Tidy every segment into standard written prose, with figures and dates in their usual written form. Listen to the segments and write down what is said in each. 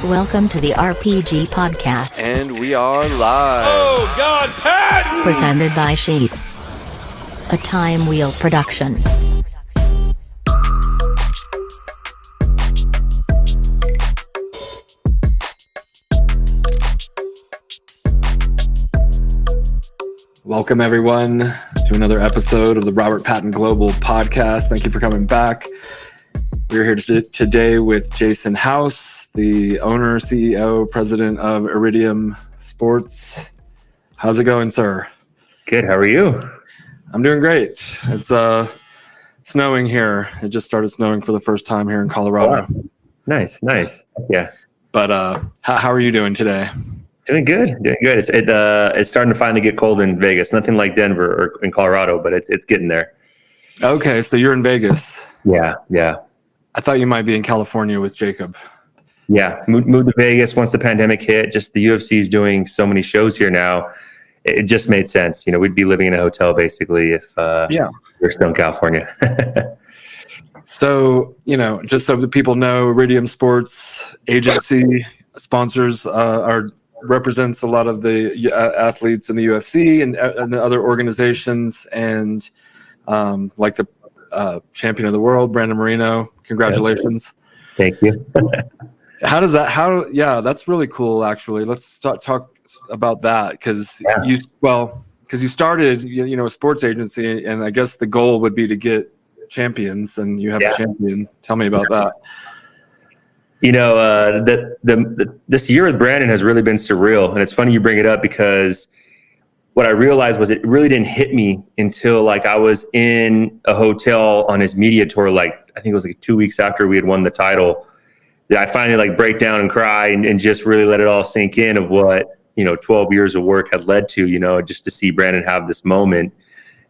Welcome to the RPG Podcast. And we are live. Oh, God, Patton! Presented by SHEATH. A Time Wheel production. Welcome, everyone, to another episode of the Robert Patton Global Podcast. Thank you for coming back. We're here today with Jason House, the owner, CEO, president of Iridium Sports. How's it going, sir? Good. How are you? I'm doing great. It's snowing here. It just started snowing for the first time here in Colorado. Oh, wow. Nice. Yeah. But how are you doing today? Doing good. It's starting to finally get cold in Vegas. Nothing like Denver or in Colorado, but it's getting there. Okay, so you're in Vegas. Yeah. I thought you might be in California with Jacob. Yeah, moved to Vegas once the pandemic hit. Just the UFC is doing so many shows here now. It just made sense. You know, we'd be living in a hotel basically if we're still in California. So, just so that people know, Iridium Sports Agency sponsors represents a lot of the athletes in the UFC and other organizations, and like the champion of the world, Brandon Moreno. Congratulations. Thank you. That's really cool, actually. Let's talk about that, because you started, a sports agency, and I guess the goal would be to get champions, and you have a champion. Tell me about that. This year with Brandon has really been surreal, and it's funny you bring it up, because what I realized was it really didn't hit me until I was in a hotel on his media tour. I think it was 2 weeks after we had won the title, that I finally break down and cry and just really let it all sink in of what 12 years of work had led to. Just to see Brandon have this moment,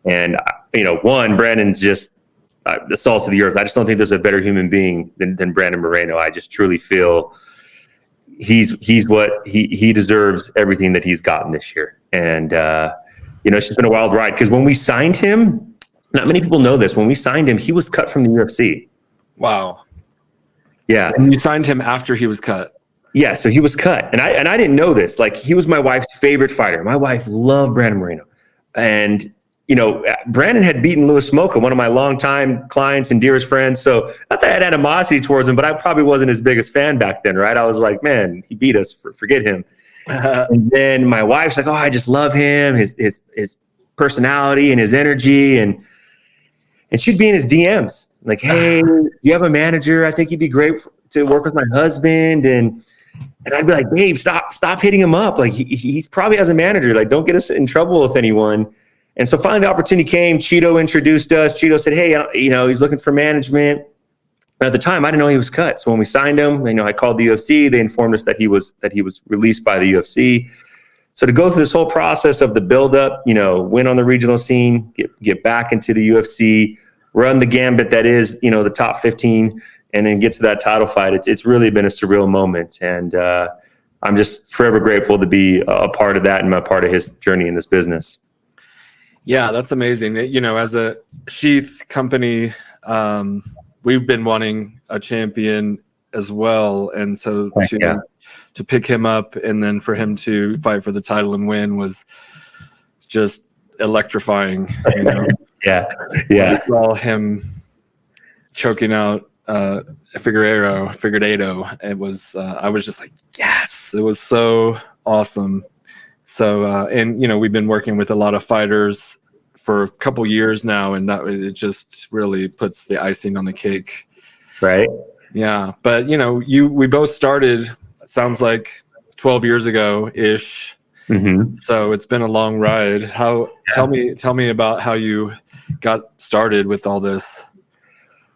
and Brandon's just the salt of the earth. I just don't think there's a better human being than Brandon Moreno. I just truly feel he's what he deserves everything that he's gotten this year. And it's just been a wild ride, because when we signed him, not many people know this, when we signed him, he was cut from the UFC. Wow. Yeah. And you signed him after he was cut. Yeah, so he was cut. And I didn't know this. He was my wife's favorite fighter. My wife loved Brandon Moreno. And Brandon had beaten Louis Smolka, one of my longtime clients and dearest friends. So not that I had animosity towards him, but I probably wasn't his biggest fan back then, right? I was like, man, he beat us. Forget him. And then my wife's like, oh, I just love him, his personality and his energy. And she'd be in his DMs. Like, hey, you have a manager? I think he'd be great to work with my husband. And I'd be like, babe, stop hitting him up. He's probably has a manager. Don't get us in trouble with anyone. And so finally the opportunity came. Cheeto introduced us. Cheeto said, hey, he's looking for management. And at the time, I didn't know he was cut. So when we signed him, I called the UFC. They informed us that he was released by the UFC. So to go through this whole process of the buildup, win on the regional scene, get back into the UFC, run the gambit that is, the top 15, and then get to that title fight. It's really been a surreal moment. And I'm just forever grateful to be a part of that and a part of his journey in this business. Yeah, that's amazing. As a SHEATH company, we've been wanting a champion as well. And so to pick him up and then for him to fight for the title and win was just electrifying. Yeah. I saw him choking out Figueiredo. It was I was just like, yes, it was so awesome. So we've been working with a lot of fighters for a couple years now, and that it just really puts the icing on the cake. Right. Yeah, but we both started, sounds like 12 years ago ish. Mm-hmm. So it's been a long ride. Tell me about how you got started with all this.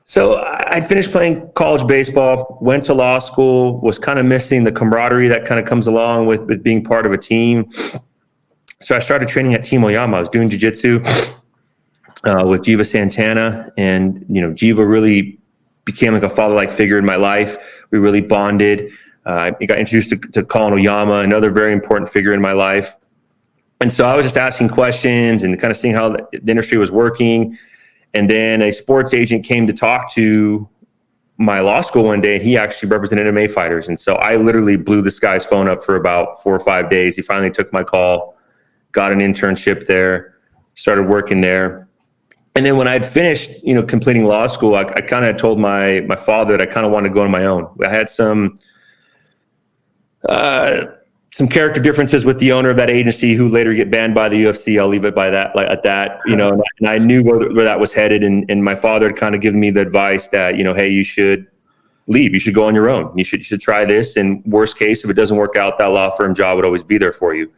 So I finished playing college baseball, went to law school, was kind of missing the camaraderie that kind of comes along with being part of a team. So I started training at Team Oyama. I was doing jiu-jitsu with Jiva Santana, and Jiva really became a father-like figure in my life. We really bonded. I got introduced to Colin Oyama, another very important figure in my life. And so I was just asking questions and kind of seeing how the industry was working. And then a sports agent came to talk to my law school one day, and he actually represented MMA fighters. And so I literally blew this guy's phone up for about 4 or 5 days. He finally took my call, got an internship there, started working there. And then when I'd finished, completing law school, I kind of told my father that I kind of wanted to go on my own. I had some character differences with the owner of that agency, who later get banned by the UFC. I'll leave it by that, at that, and I knew where that was headed. And my father had kind of given me the advice that, hey, you should leave. You should go on your own. You should try this. And worst case, if it doesn't work out, that law firm job would always be there for you.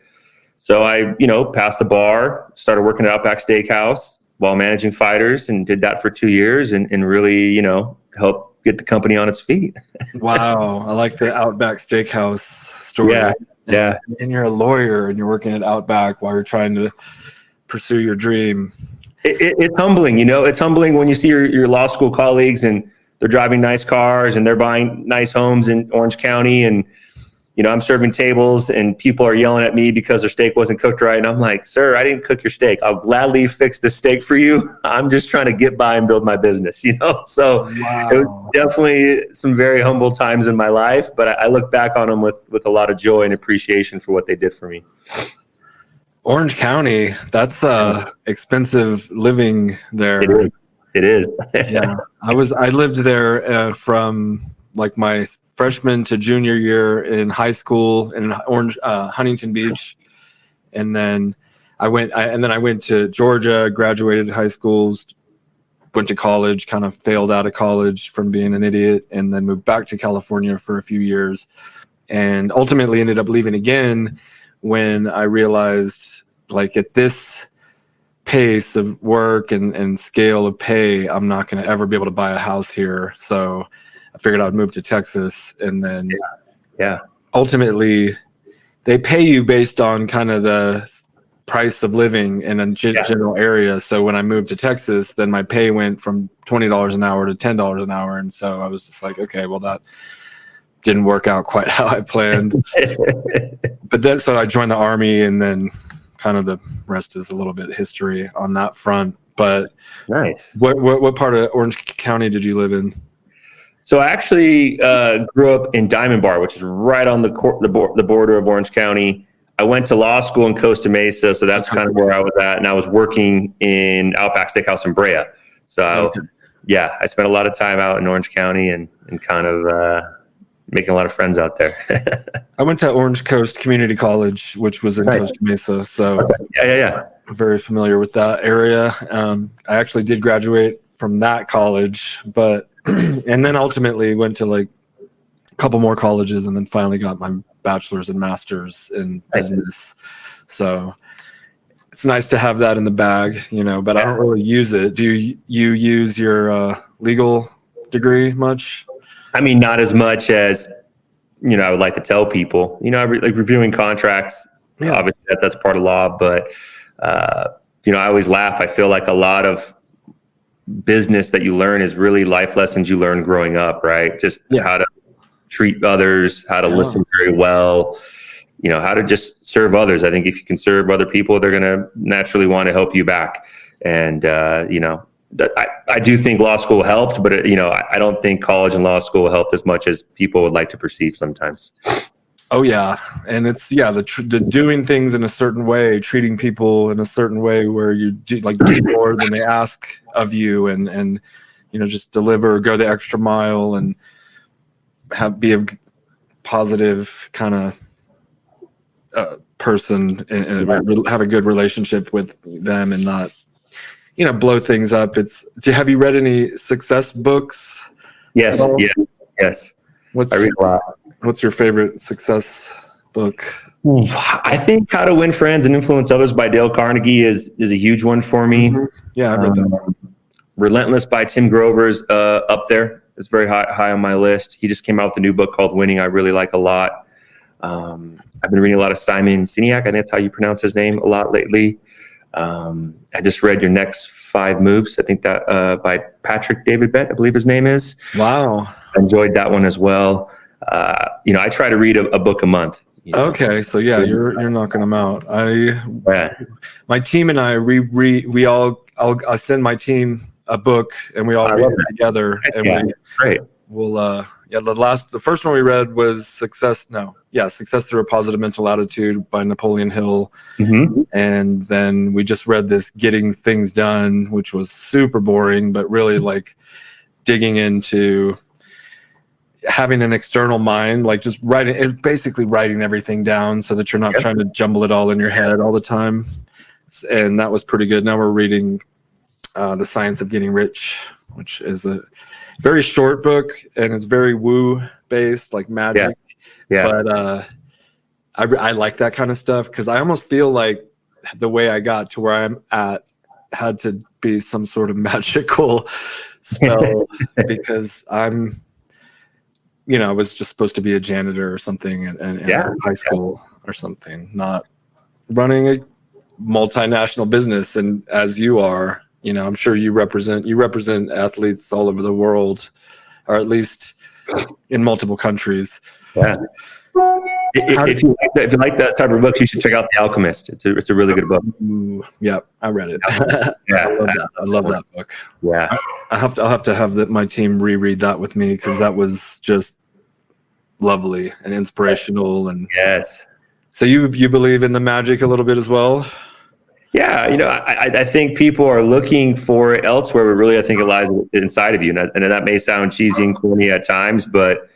So I, passed the bar, started working at Outback Steakhouse while managing fighters, and did that for 2 years, and really, helped get the company on its feet. Wow. I like the Outback Steakhouse story. Yeah. And you're a lawyer and you're working at Outback while you're trying to pursue your dream. It's humbling, it's humbling when you see your law school colleagues and they're driving nice cars and they're buying nice homes in Orange County. And, I'm serving tables and people are yelling at me because their steak wasn't cooked right. And I'm like, sir, I didn't cook your steak. I'll gladly fix the steak for you. I'm just trying to get by and build my business, So Wow. It was definitely some very humble times in my life, but I look back on them with a lot of joy and appreciation for what they did for me. Orange County, that's expensive living there. It is. Yeah. I lived there from like my freshman to junior year in high school in Huntington Beach. And then I went to Georgia, graduated high school, went to college, kind of failed out of college from being an idiot, and then moved back to California for a few years, and ultimately ended up leaving again when I realized, like, at this pace of work and scale of pay, I'm not going to ever be able to buy a house here. So I figured I'd move to Texas, and then ultimately they pay you based on kind of the price of living in a general area. So when I moved to Texas, then my pay went from $20 an hour to $10 an hour. And so I was just like, okay, well, that didn't work out quite how I planned. But then, so I joined the Army, and then kind of the rest is a little bit history on that front. But nice. What part of Orange County did you live in? So I actually grew up in Diamond Bar, which is right on the border of Orange County. I went to law school in Costa Mesa, so that's kind of where I was at. And I was working in Outback Steakhouse in Brea. So, I spent a lot of time out in Orange County and kind of making a lot of friends out there. I went to Orange Coast Community College, which was in Costa Mesa. So I'm very familiar with that area. I actually did graduate from that college, but and then ultimately went to like a couple more colleges, and then finally got my bachelor's and master's in business. So it's nice to have that in the bag, but I don't really use it. Do you use your legal degree much? I mean, not as much as, I would like to tell people, like reviewing contracts, obviously that's part of law, but, I always laugh. I feel like a lot of business that you learn is really life lessons you learn growing up, right? Just how to treat others, how to listen very well, how to just serve others. I think if you can serve other people, they're going to naturally want to help you back. And, I do think law school helped, but I don't think college and law school helped as much as people would like to perceive sometimes. Oh yeah. And it's, the doing things in a certain way, treating people in a certain way where you do more than they ask of you, and just deliver, go the extra mile, and be a positive kind of person, and have a good relationship with them, and not, blow things up. Have you read any success books? Yes. I read a lot. What's your favorite success book? I think How to Win Friends and Influence Others by Dale Carnegie is a huge one for me. Mm-hmm. Yeah, I read that. Relentless by Tim Grover is up there. It's very high on my list. He just came out with a new book called Winning. I really like a lot. I've been reading a lot of Simon Sinek. I think that's how you pronounce his name, a lot lately. I just read Your Next 5 Moves. I think that by Patrick David Bett, I believe his name is. Wow. I enjoyed that one as well. I try to read a book a month. Okay, so you're knocking them out. My team and I, I send my team a book, and we all read it together. And great. the first one we read was Success Through a Positive Mental Attitude by Napoleon Hill. Mm-hmm. And then we just read this Getting Things Done, which was super boring, but really like digging into having an external mind, like just basically writing everything down so that you're not trying to jumble it all in your head all the time. And that was pretty good. Now we're reading The Science of Getting Rich, which is a very short book, and it's very woo based, like magic. But I like that kind of stuff because I almost feel like the way I got to where I'm at had to be some sort of magical spell because I was just supposed to be a janitor or something in high school or something, not running a multinational business. And as you are, I'm sure you represent athletes all over the world, or at least in multiple countries. Yeah. If you like that type of books, you should check out The Alchemist. It's a really good book. Ooh, yeah, I read it. Yeah, I love that book. Yeah, I'll have to have my team reread that with me because that was just lovely and inspirational. And yes. So you believe in the magic a little bit as well? Yeah, I think people are looking for it elsewhere, but really I think it lies inside of you. And that may sound cheesy and corny at times, but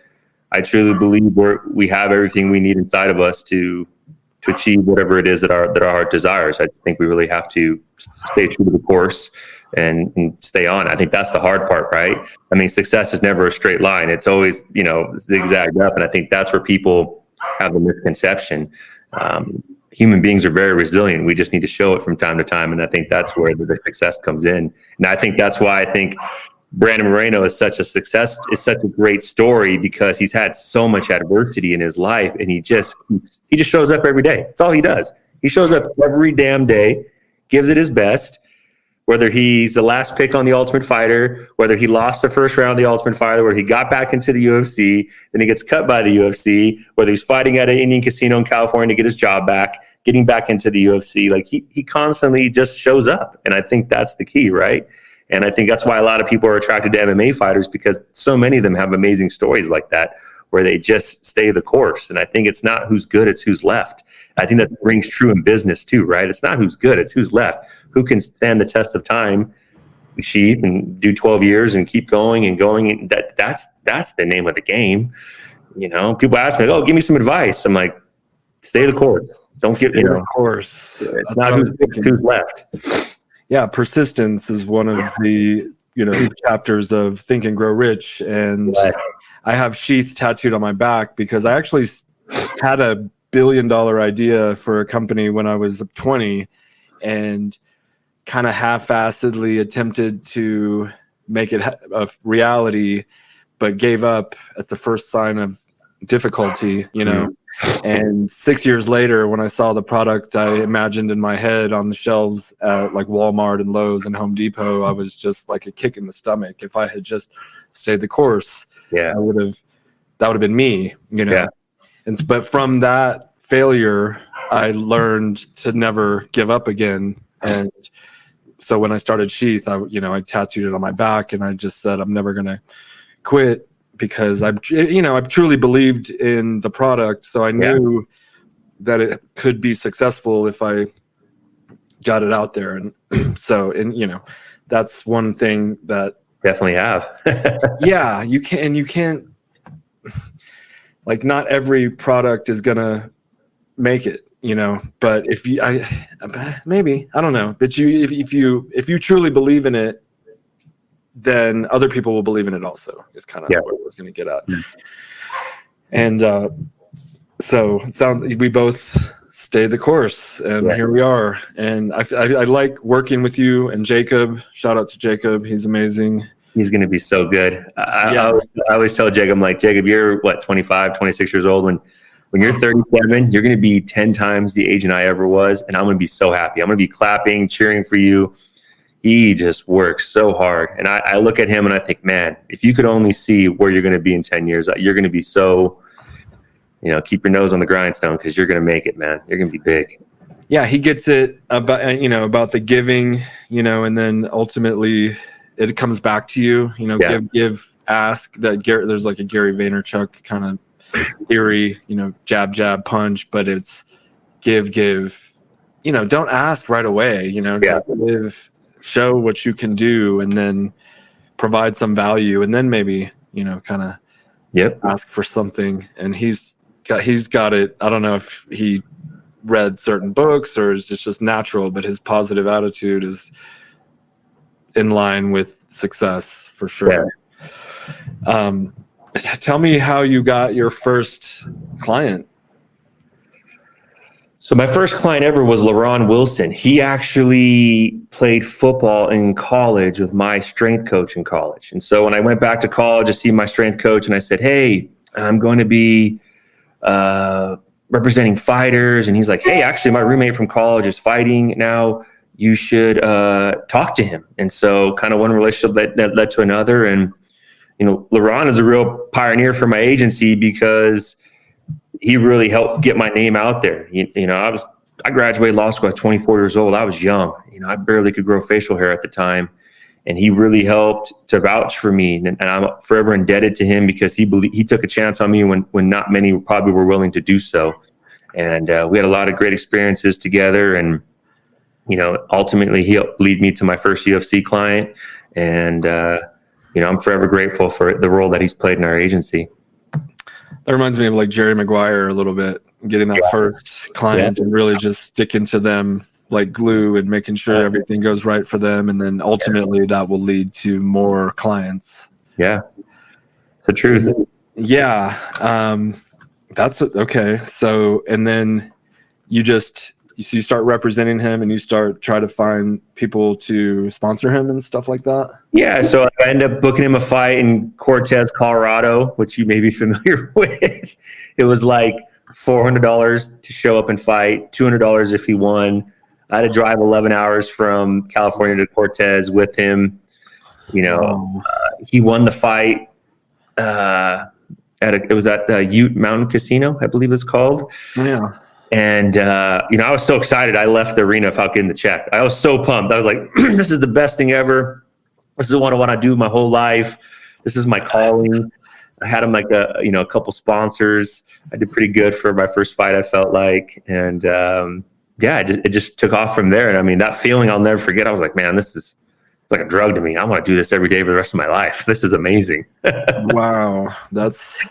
I truly believe we have everything we need inside of us to achieve whatever it is that our heart desires. I think we really have to stay true to the course and stay on. I think that's the hard part, right? I mean, success is never a straight line. It's always, zigzagged up. And I think that's where people have the misconception. Human beings are very resilient. We just need to show it from time to time. And I think that's where the success comes in. And I think that's why I think Brandon Moreno is such a success. It's such a great story because he's had so much adversity in his life, and he just shows up every day. That's all he does. He shows up every damn day, gives it his best. Whether he's the last pick on The Ultimate Fighter, whether he lost the first round of The Ultimate Fighter, where he got back into the UFC, then he gets cut by the UFC, whether he's fighting at an Indian casino in California to get his job back, getting back into the UFC, like he constantly just shows up. And I think that's the key, right? And I think that's why a lot of people are attracted to MMA fighters, because so many of them have amazing stories like that, where they just stay the course. And I think it's not who's good, it's who's left. I think that rings true in business too, right? It's not who's good, it's who's left. Who can stand the test of time, sheath, and do 12 years and keep going and going. And that's the name of the game. People ask me, "Oh, give me some advice." I'm like, stay the course. Don't get, the course. It's not who's good, it's who's left. Yeah, persistence is one of the chapters of Think and Grow Rich, and I have SHEATH tattooed on my back because I actually had a $1 billion idea for a company when I was 20, and kind of half-assedly attempted to make it a reality, but gave up at the first sign of difficulty. And 6 years later, when I saw the product I imagined in my head on the shelves at like Walmart and Lowe's and Home Depot, I was just like a kick in the stomach. If I had just stayed the course, that would have been me, but from that failure, I learned to never give up again. And so when I started SHEATH, I tattooed it on my back, and I just said, I'm never going to quit, because I truly believed in the product. So I knew that it could be successful if I got it out there. And so, that's one thing that definitely have. you can't, like, not every product is going to make it, but if maybe, I don't know, but if you truly believe in it, then other people will believe in it also, is kind of what I was going to get at. And so it sounds, we both stayed the course, and here we are. And I like working with you and Jacob. Shout out to Jacob. He's amazing. He's going to be so good. I always tell Jacob, I'm like, Jacob, you're 25, 26 years old. When you're 37, you're going to be 10 times the agent I ever was. And I'm going to be so happy. I'm going to be clapping, cheering for you. He just works so hard. And I look at him and I think, man, if you could only see where you're going to be in 10 years, you're going to be so, keep your nose on the grindstone, because you're going to make it, man. You're going to be big. Yeah, he gets it about the giving, and then ultimately it comes back to you, give ask that there's like a Gary Vaynerchuk kind of theory, jab, jab, punch, but it's give, don't ask right away, give, show what you can do, and then provide some value, and then maybe, kind of ask for something. And he's got it. I don't know if he read certain books or is just natural, but his positive attitude is in line with success for sure. Tell me how you got your first client. So my first client ever was LaRon Wilson. He actually played football in college with my strength coach in college. And so when I went back to college to see my strength coach, and I said, hey, I'm going to be representing fighters. And he's like, hey, actually, my roommate from college is fighting now. You should talk to him. And so kind of one relationship that led to another. And, LaRon is a real pioneer for my agency because he really helped get my name out there. I graduated law school at 24 years old. I was young. I barely could grow facial hair at the time. And he really helped to vouch for me. And I'm forever indebted to him because he took a chance on me when not many probably were willing to do so. And we had a lot of great experiences together. And, ultimately he helped lead me to my first UFC client. And, I'm forever grateful for the role that he's played in our agency. That reminds me of like Jerry Maguire a little bit, getting that first client and really just sticking to them like glue and making sure everything goes right for them. And then ultimately that will lead to more clients. Yeah. It's the truth. Yeah. Okay. So, and then you start representing him and you try to find people to sponsor him and stuff like that. Yeah. So I ended up booking him a fight in Cortez, Colorado, which you may be familiar with. It was like $400 to show up and fight, $200 if he won. I had to drive 11 hours from California to Cortez with him. He won the fight. It was at the Ute Mountain Casino, I believe it's called. Yeah. And, I was so excited. I left the arena without getting the check. I was so pumped. I was like, this is the best thing ever. This is what I want to do my whole life. This is my calling. I had him like a couple sponsors. I did pretty good for my first fight, I felt like. And, it just took off from there. And I mean, that feeling I'll never forget. I was like, man, it's like a drug to me. I want to do this every day for the rest of my life. This is amazing. Wow. That's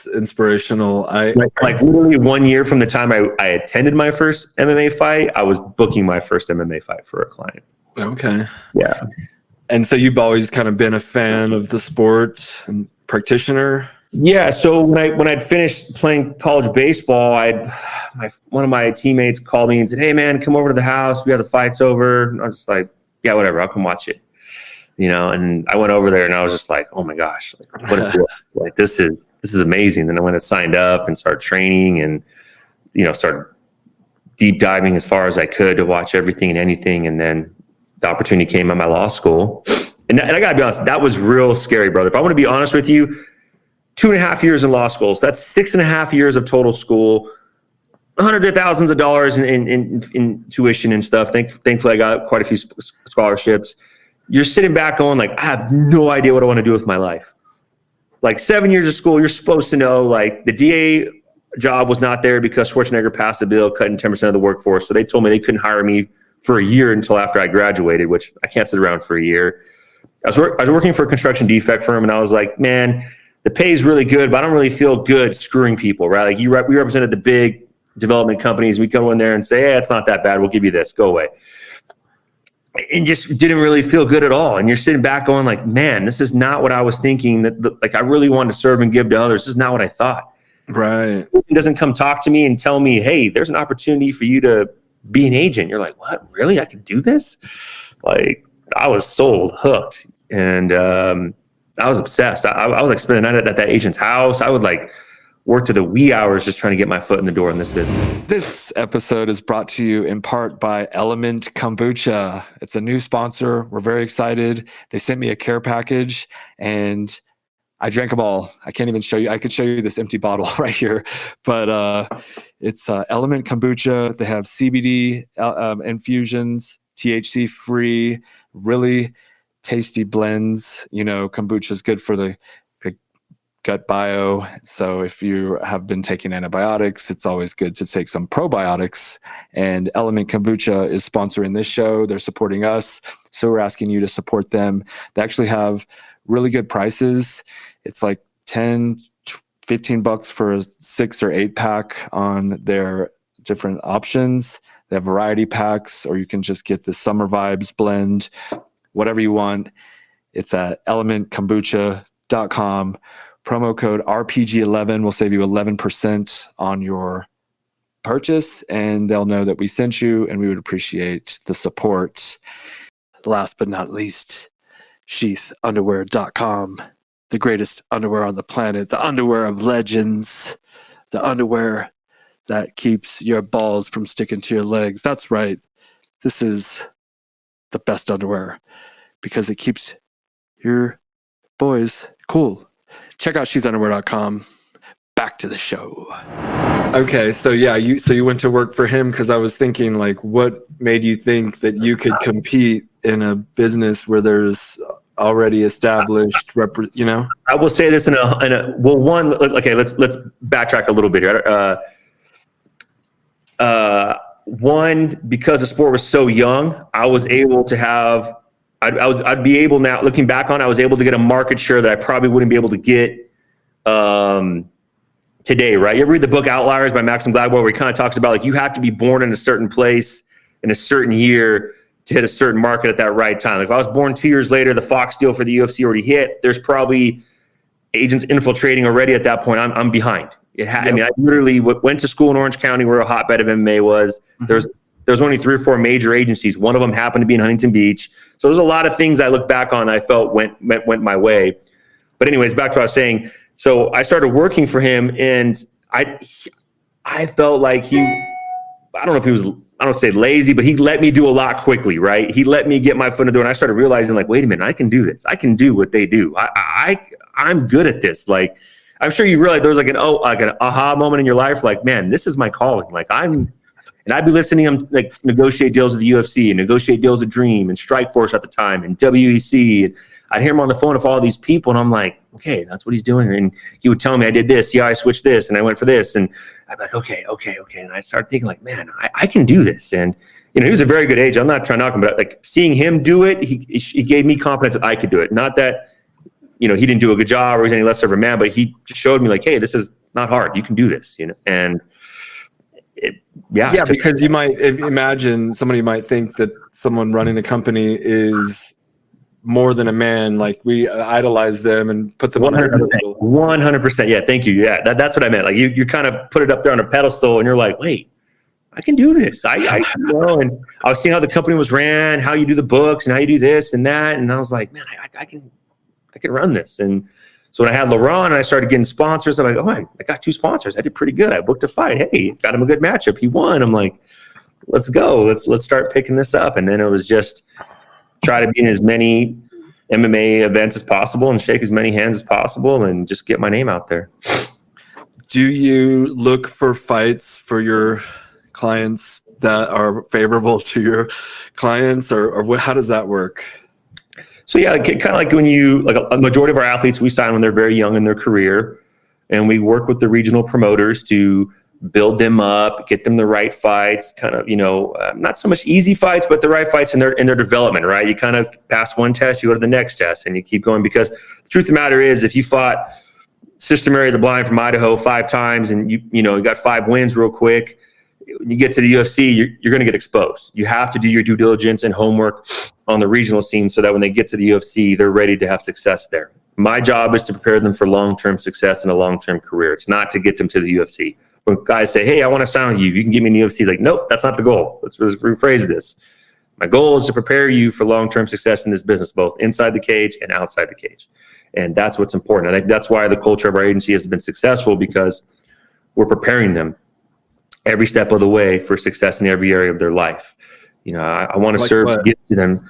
inspirational. Like literally 1 year from the time I attended my first MMA fight, I was booking my first MMA fight for a client. Okay. Yeah. And so you've always kind of been a fan of the sport and practitioner? Yeah. So when I'd finished playing college baseball, one of my teammates called me and said, hey man, come over to the house. We have the fights over. And I was just like, yeah, whatever. I'll come watch it. And I went over there and I was just like, oh my gosh, like this is amazing. Then I went and signed up and started training and, started deep diving as far as I could to watch everything and anything. And then the opportunity came at my law school. And I gotta be honest, that was real scary, brother. If I want to be honest with you, 2.5 years in law school. So that's 6.5 years of total school, hundreds of thousands of dollars in tuition and stuff. Thankfully I got quite a few scholarships. You're sitting back going like, I have no idea what I want to do with my life. Like 7 years of school, you're supposed to know like the DA job was not there because Schwarzenegger passed a bill cutting 10% of the workforce. So they told me they couldn't hire me for a year until after I graduated, which I can't sit around for a year. I was working for a construction defect firm and I was like, man, the pay is really good, but I don't really feel good screwing people, right? Like we represented the big development companies. We go in there and say, hey, it's not that bad. We'll give you this. Go away. And just didn't really feel good at all. And you're sitting back going like, man, this is not what I was thinking. Like I really wanted to serve and give to others. This is not what I thought. Right. He doesn't come talk to me and tell me, hey, there's an opportunity for you to be an agent. You're like, what? Really? I can do this? Like I was sold, hooked. And I was obsessed. I was like spending the night at that agent's house. I would like work to the wee hours just trying to get my foot in the door in this business. This episode is brought to you in part by Element Kombucha. It's a new sponsor. We're very excited. They sent me a care package and I drank them all. I can't even show you. I could show you this empty bottle right here, but it's Element Kombucha. They have CBD infusions, THC free, really tasty blends. Kombucha is good for the gut bio. So if you have been taking antibiotics, it's always good to take some probiotics. And Element Kombucha is sponsoring this show. They're supporting us. So we're asking you to support them. They actually have really good prices. It's like $10-15 for a 6 or 8 pack on their different options. They have variety packs, or you can just get the Summer Vibes blend, whatever you want. It's at elementkombucha.com. Promo code RPG11 will save you 11% on your purchase, and they'll know that we sent you, and we would appreciate the support. Last but not least, SHEATHunderwear.com, the greatest underwear on the planet, the underwear of legends, the underwear that keeps your balls from sticking to your legs. That's right. This is the best underwear because it keeps your boys cool. Check out sheathunderwear.com. Back to the show. Okay, so yeah, you went to work for him, because I was thinking, like, what made you think that you could compete in a business where there's already established, I will say this okay, let's backtrack a little bit here. One, because the sport was so young, I was able to have. I'd be able now, looking back on, I was able to get a market share that I probably wouldn't be able to get today, right? You ever read the book Outliers by Maxim Gladwell, where he kind of talks about, like, you have to be born in a certain place in a certain year to hit a certain market at that right time. Like, if I was born 2 years later, the Fox deal for the UFC already hit. There's probably agents infiltrating already at that point. I'm behind. I mean, I literally went to school in Orange County, where a hotbed of MMA was. Mm-hmm. There's only 3 or 4 major agencies. One of them happened to be in Huntington Beach. So there's a lot of things I look back on I felt went my way. But anyways, back to what I was saying. So I started working for him, and I felt like I don't know if he was, I don't say lazy, but he let me do a lot quickly, right? He let me get my foot in the door, and I started realizing, like, wait a minute, I can do this. I can do what they do. I'm good at this. Like, I'm sure you realize there was like an aha moment in your life, like, man, this is my calling. Like, and I'd be listening to him, like, negotiate deals with the UFC and negotiate deals with Dream and Strikeforce at the time and WEC. And I'd hear him on the phone with all these people, and I'm like, okay, that's what he's doing. And he would tell me, I did this, yeah, I switched this, and I went for this. And I'd be like, okay. And I started thinking, like, man, I can do this. And, he was a very good age. I'm not trying to knock him, but, like, seeing him do it, he gave me confidence that I could do it. Not that, he didn't do a good job or he's any lesser of a man, but he just showed me, like, hey, this is not hard. You can do this, and because you might imagine, somebody might think that someone running a company is more than a man. Like, we idolize them and put them 100%, on a pedestal. 100%. Yeah, thank you. Yeah, that's what I meant. Like, you kind of put it up there on a pedestal, and you're like, wait, I can do this. I And I was seeing how the company was ran, how you do the books, and how you do this and that, and I was like, man, I can run this. And so when I had LeBron and I started getting sponsors, I'm like, oh, I got 2 sponsors. I did pretty good. I booked a fight. Hey, got him a good matchup. He won. I'm like, let's go. Let's start picking this up. And then it was just try to be in as many MMA events as possible and shake as many hands as possible and just get my name out there. Do you look for fights for your clients that are favorable to your clients, or how does that work? So yeah, kind of like when a majority of our athletes, we sign when they're very young in their career, and we work with the regional promoters to build them up, get them the right fights, kind of, not so much easy fights, but the right fights in their development, right? You kind of pass one test, you go to the next test, and you keep going, because the truth of the matter is, if you fought Sister Mary the Blind from Idaho 5 times and you got 5 wins real quick, when you get to the UFC, you're going to get exposed. You have to do your due diligence and homework on the regional scene so that when they get to the UFC, they're ready to have success there. My job is to prepare them for long-term success and a long-term career. It's not to get them to the UFC. When guys say, hey, I want to sign with you, you can get me in the UFC. It's like, nope, that's not the goal. Let's rephrase this. My goal is to prepare you for long-term success in this business, both inside the cage and outside the cage. And that's what's important. I think that's why the culture of our agency has been successful, because we're preparing them every step of the way for success in every area of their life. I want to serve, get to them.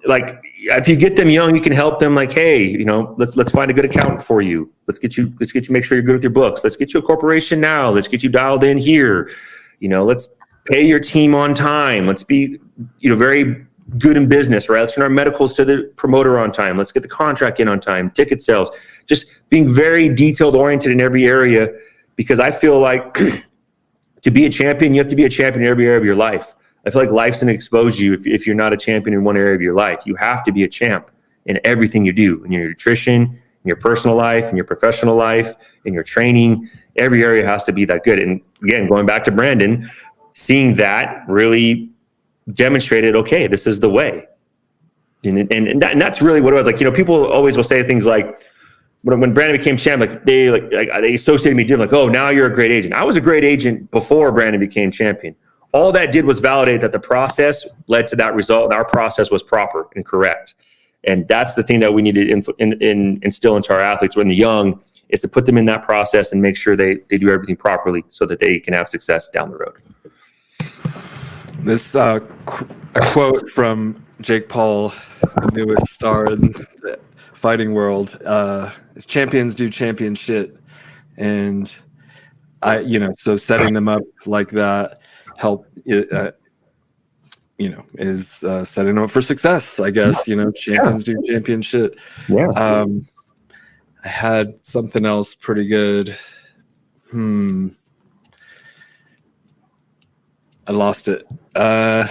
Like if you get them young, you can help them, like, hey, let's find a good accountant for you. Let's get you, make sure you're good with your books. Let's get you a corporation now. Let's get you dialed in here. Let's pay your team on time. Let's be, very good in business, right? Let's turn our medicals to the promoter on time. Let's get the contract in on time, ticket sales, just being very detailed oriented in every area, because I feel like to be a champion, you have to be a champion in every area of your life. I feel like life's going to expose you if you're not a champion in one area of your life. You have to be a champ in everything you do, in your nutrition, in your personal life, in your professional life, in your training. Every area has to be that good. And again, going back to Brandon, seeing that really demonstrated, okay, this is the way. And that's really what it was. Like, people always will say things like, when Brandon became champ, they associated me doing oh, now you're a great agent. I was a great agent before Brandon became champion. All that did was validate that the process led to that result, and our process was proper and correct. And that's the thing that we need to instill into our athletes when they're young, is to put them in that process and make sure they do everything properly so that they can have success down the road. This a quote from Jake Paul, the newest star in the fighting world. Champions do champion shit. And so setting them up like that is setting them up for success, I guess. Champions do champion shit. Yeah. I had something else pretty good. I lost it. Jake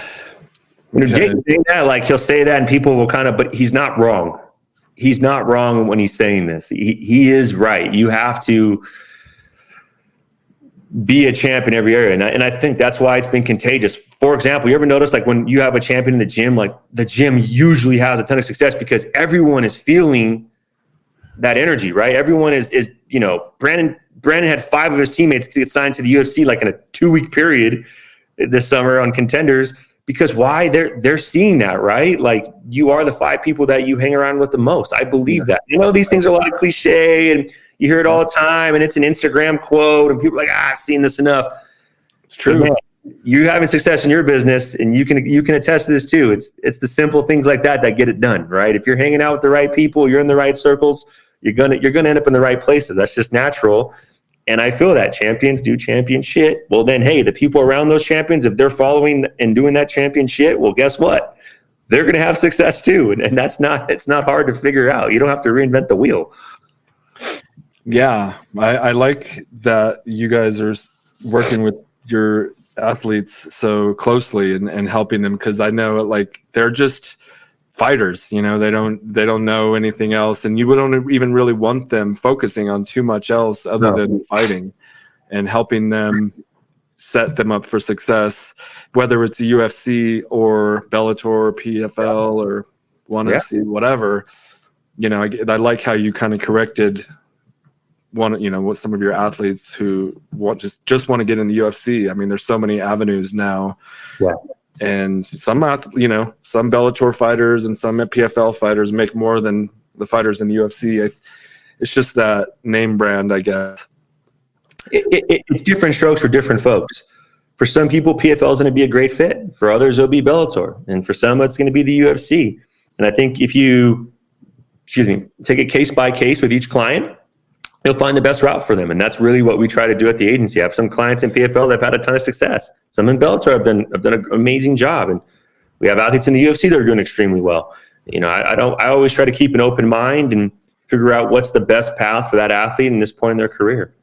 saying that, he'll say that and people will but he's not wrong. He's not wrong when he's saying this. He is right. You have to be a champ in every area. And I think that's why it's been contagious. For example, you ever notice when you have a champion in the gym, the gym usually has a ton of success because everyone is feeling that energy, right? Everyone is Brandon had 5 of his teammates get signed to the UFC in a 2-week period this summer on Contenders, because why? They're seeing that, right? You are the 5 people that you hang around with the most. I believe that. These things are a lot of cliche and you hear it all the time and it's an Instagram quote and people are I've seen this enough. It's true. Man, you're having success in your business, and you can attest to this too. It's the simple things like that get it done, right? If you're hanging out with the right people, you're in the right circles, you're gonna end up in the right places. That's just natural. And I feel that champions do champion shit. Well, then, hey, the people around those champions, if they're following and doing that champion shit, well, guess what? They're going to have success too. And it's not hard to figure out. You don't have to reinvent the wheel. Yeah. I like that you guys are working with your athletes so closely and helping them, because I know they're just fighters, they don't know anything else, and you don't even really want them focusing on too much else other than fighting, and helping them set them up for success, whether it's the UFC or Bellator or PFL or ONE FC, whatever. I like how you kind of corrected what some of your athletes who just want to get in the UFC. I mean, there's so many avenues now. Yeah. And some Bellator fighters and some PFL fighters make more than the fighters in the UFC. It's just that name brand, I guess. It's different strokes for different folks. For some people, PFL is going to be a great fit. For others, it'll be Bellator. And for some, it's going to be the UFC. And I think if you, take it case by case with each client, you'll find the best route for them. And that's really what we try to do at the agency. I have some clients in PFL that have had a ton of success. Some in Bellator have done an amazing job. And we have athletes in the UFC that are doing extremely well. I always try to keep an open mind and figure out what's the best path for that athlete in this point in their career.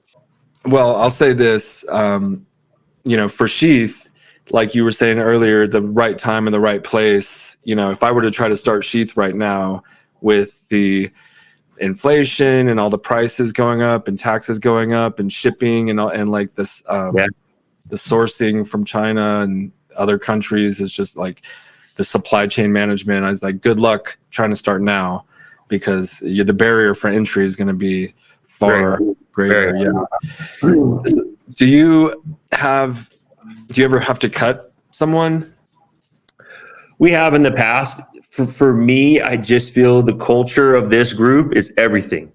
Well, I'll say this, for SHEATH, like you were saying earlier, the right time and the right place. If I were to try to start SHEATH right now with the inflation and all the prices going up and taxes going up and shipping and this, the sourcing from China and other countries is just the supply chain management. I was good luck trying to start now, because the barrier for entry is going to be far greater. Yeah. Do you ever have to cut someone? We have in the past. For me, I just feel the culture of this group is everything.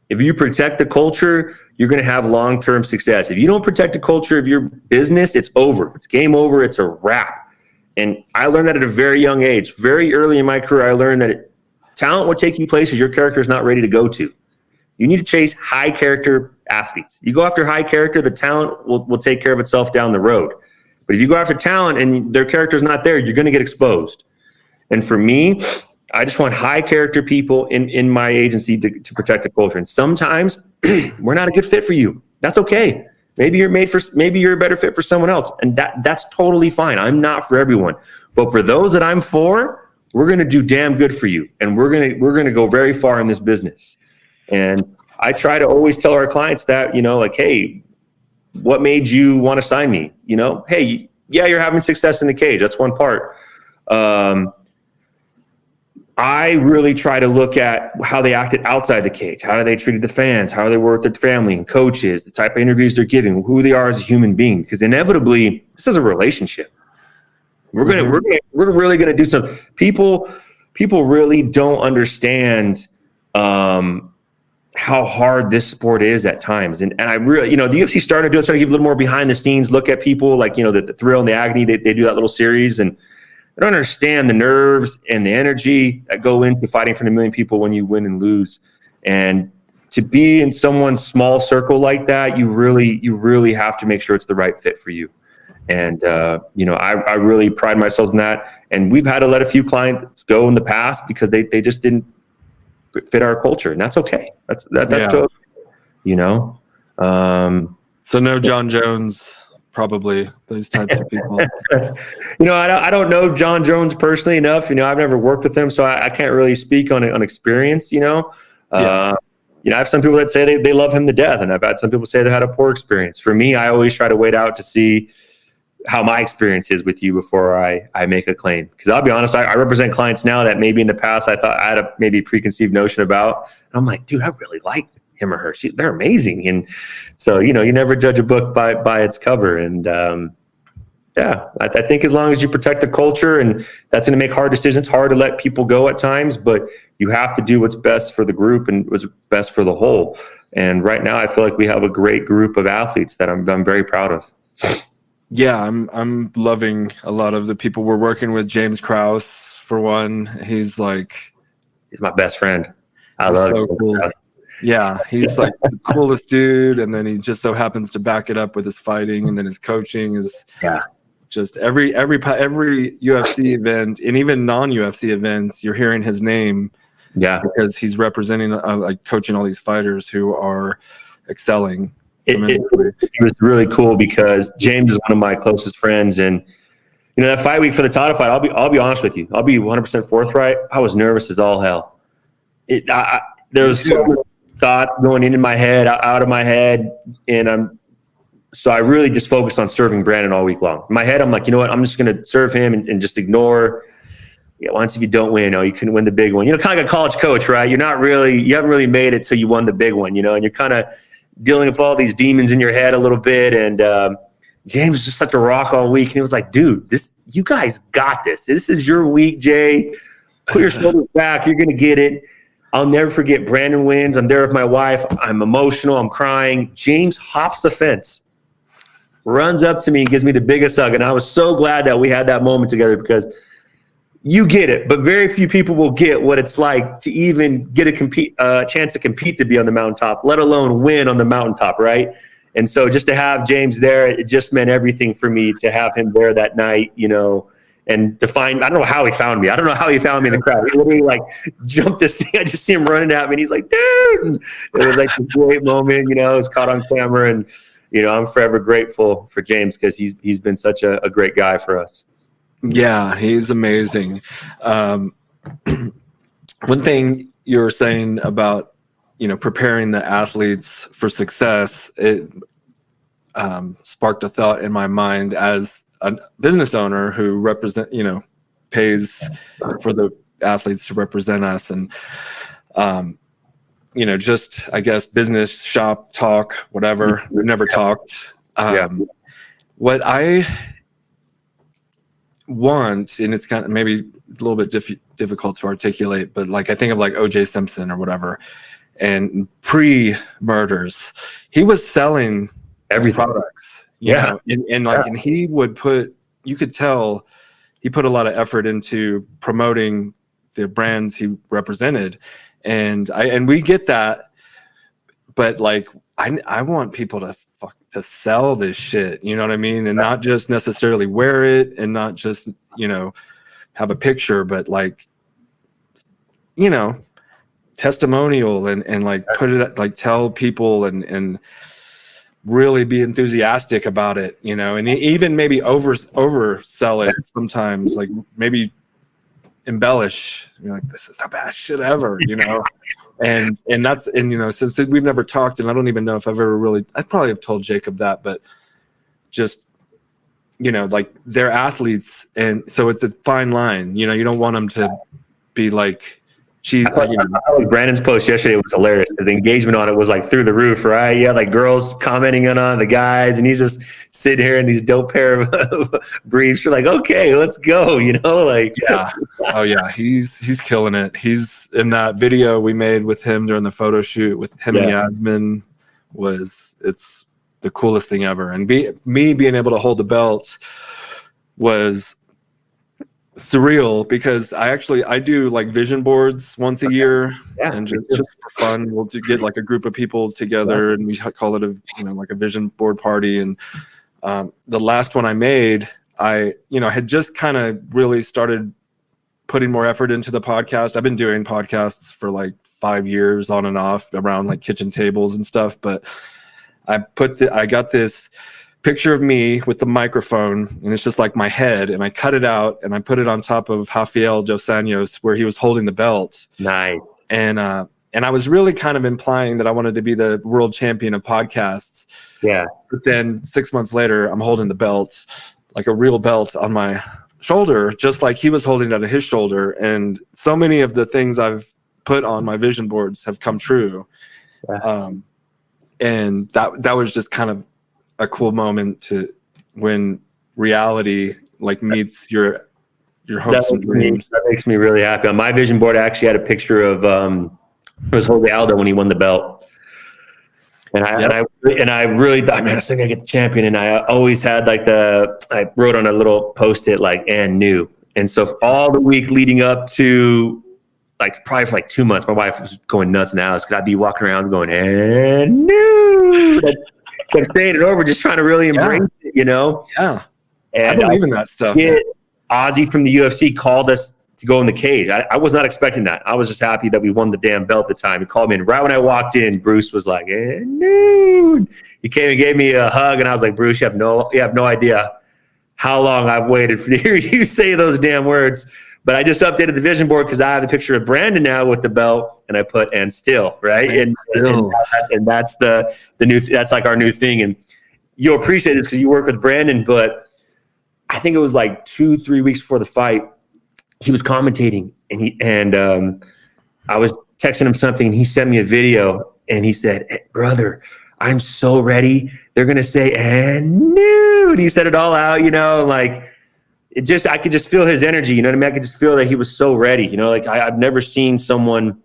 If you protect the culture, you're going to have long-term success. If you don't protect the culture of your business, it's over. It's game over. It's a wrap. And I learned that at a very young age. Very early in my career, I learned that talent will take you places your character is not ready to go to. You need to chase high character athletes. You go after high character, the talent will take care of itself down the road. But if you go after talent and their character is not there, you're going to get exposed. And for me, I just want high character people in my agency to protect the culture. And sometimes we're not a good fit for you. That's okay. Maybe you're a better fit for someone else. And that's totally fine. I'm not for everyone. But for those that I'm for, we're going to do damn good for you. And we're going to go very far in this business. And I try to always tell our clients that, like, hey, what made you want to sign me? Hey, yeah, you're having success in the cage. That's one part. I really try to look at how they acted outside the cage. How they treated the fans, how they worked with their family and coaches, the type of interviews they're giving, who they are as a human being. Because inevitably, this is a relationship. We're really gonna do some. People really don't understand how hard this sport is at times. And I really, the UFC started to give a little more behind the scenes look at people, like, the thrill and the agony. They do that little series, and I don't understand the nerves and the energy that go into fighting for a million people when you win and lose. And to be in someone's small circle like that, you really have to make sure it's the right fit for you. And, I really pride myself in that. And we've had to let a few clients go in the past because they just didn't fit our culture. And that's okay. That's totally, So no John Jones. Probably those types of people. I don't know John Jones personally enough. I've never worked with him, so I can't really speak on experience. I have some people that say they love him to death, and I've had some people say they had a poor experience. For me, I always try to wait out to see how my experience is with you before I make a claim. Because I'll be honest, I represent clients now that maybe in the past I thought I had a maybe preconceived notion about. And I'm like, dude, I really like him or her. They're amazing. And so, you never judge a book by its cover. And I think as long as you protect the culture, and that's going to make hard decisions, hard to let people go at times, but you have to do what's best for the group and what's best for the whole. And right now I feel like we have a great group of athletes that I'm very proud of. Yeah, I'm loving a lot of the people we're working with. James Krause, for one, he's my best friend. I love so cool. Krause. Yeah, he's like the coolest dude, and then he just so happens to back it up with his fighting, and then his coaching is just every UFC event, and even non-UFC events, you're hearing his name, because he's representing, like, coaching all these fighters who are excelling. It was really cool because James is one of my closest friends, and that fight week for the title fight, I'll be honest with you, I'll be 100% forthright. I was nervous as all hell. There was so many thoughts going into my head, out of my head, and so I really just focused on serving Brandon all week long. In my head, I'm like, you know what? I'm just going to serve him and just ignore. Once if you don't win, you couldn't win the big one. Kind of like a college coach, right? You haven't really made it till you won the big one, and you're kind of dealing with all these demons in your head a little bit. And James was just such a rock all week, and he was like, dude, you guys got this. This is your week, Jay. Put your shoulders back. You're going to get it. I'll never forget. Brandon wins. I'm there with my wife. I'm emotional. I'm crying. James hops the fence, runs up to me, and gives me the biggest hug. And I was so glad that we had that moment together, because you get it, but very few people will get what it's like to even get a chance to compete to be on the mountaintop, let alone win on the mountaintop, right? And so just to have James there, it just meant everything for me to have him there that night, and to find, I don't know how he found me. I don't know how he found me in the crowd. He literally jumped this thing. I just see him running at me, and he's like, dude. And it was like a great moment, it was caught on camera. And, I'm forever grateful for James, because he's been such a great guy for us. Yeah, he's amazing. One thing you were saying about, preparing the athletes for success, it sparked a thought in my mind as a business owner who pays for the athletes to represent us. And, just, I guess, business shop talk, whatever. We've never talked. What I want, and it's kind of maybe a little bit difficult to articulate, but I think of O.J. Simpson or whatever, and pre-murders, he was selling every products, and he would you could tell he put a lot of effort into promoting the brands he represented, and we get that, but I want people to sell this shit, you know what I mean? And not just necessarily wear it, and not just, have a picture, but like, you know, testimonial and like put it, like tell people and really be enthusiastic about it, you know, and even maybe oversell it sometimes, like maybe embellish, you're like, this is the best shit ever, you know. and that's, and you know, since we've never talked, and I don't even know if I've ever really, I probably have told Jacob that, but just, you know, like they're athletes, and so it's a fine line, you know. You don't want them to be like, she's, you know. Brandon's post yesterday was hilarious because the engagement on it was like through the roof, right? Yeah, like girls commenting on the guys, and he's just sitting here in these dope pair of briefs. You're like, okay, let's go, you know, like. Yeah. Oh yeah, he's killing it. He's in that video we made with him during the photo shoot with him and Yasmin. It's the coolest thing ever, and me being able to hold the belt was surreal, because I do like vision boards once a year, and just for fun, we'll get like a group of people together, and we call it like a vision board party. And the last one I made, I had just kind of really started putting more effort into the podcast. I've been doing podcasts for like 5 years on and off around like kitchen tables and stuff, but I got this picture of me with the microphone, and it's just like my head, and I cut it out and I put it on top of Rafael dos Anjos where he was holding the belt. Nice. And I was really kind of implying that I wanted to be the world champion of podcasts. Yeah. But then 6 months later, I'm holding the belt, like a real belt, on my shoulder, just like he was holding it on his shoulder. And so many of the things I've put on my vision boards have come true. Yeah. And that was just kind of a cool moment to when reality like meets your hopes and dreams. That makes me really happy. On my vision board, I actually had a picture of it was Jose Aldo when he won the belt, and I really thought, man, I think I get the champion. And I always had like I wrote on a little post-it like "and new," and so all the week leading up to like probably for like 2 months, my wife was going nuts in the house because I'd be walking around going "and new." Kept saying it over, just trying to really embrace it, you know? Yeah. And I believe in that stuff. Ozzy from the UFC called us to go in the cage. I was not expecting that. I was just happy that we won the damn belt at the time. He called me, and right when I walked in, Bruce was like, "No." He came and gave me a hug, and I was like, "Bruce, you have no idea how long I've waited to hear you say those damn words." But I just updated the vision board because I have the picture of Brandon now with the belt, and I put "and still," right? And that's the new, that's like our new thing. And you'll appreciate this because you work with Brandon, but I think it was like 2-3 weeks before the fight, he was commentating, and I was texting him something, and he sent me a video, and he said, "Hey, brother, I'm so ready. They're gonna say 'and new,'" and he said it all out, you know, like. I could just feel his energy, you know what I mean? I could just feel that he was so ready, you know, like I've never seen someone,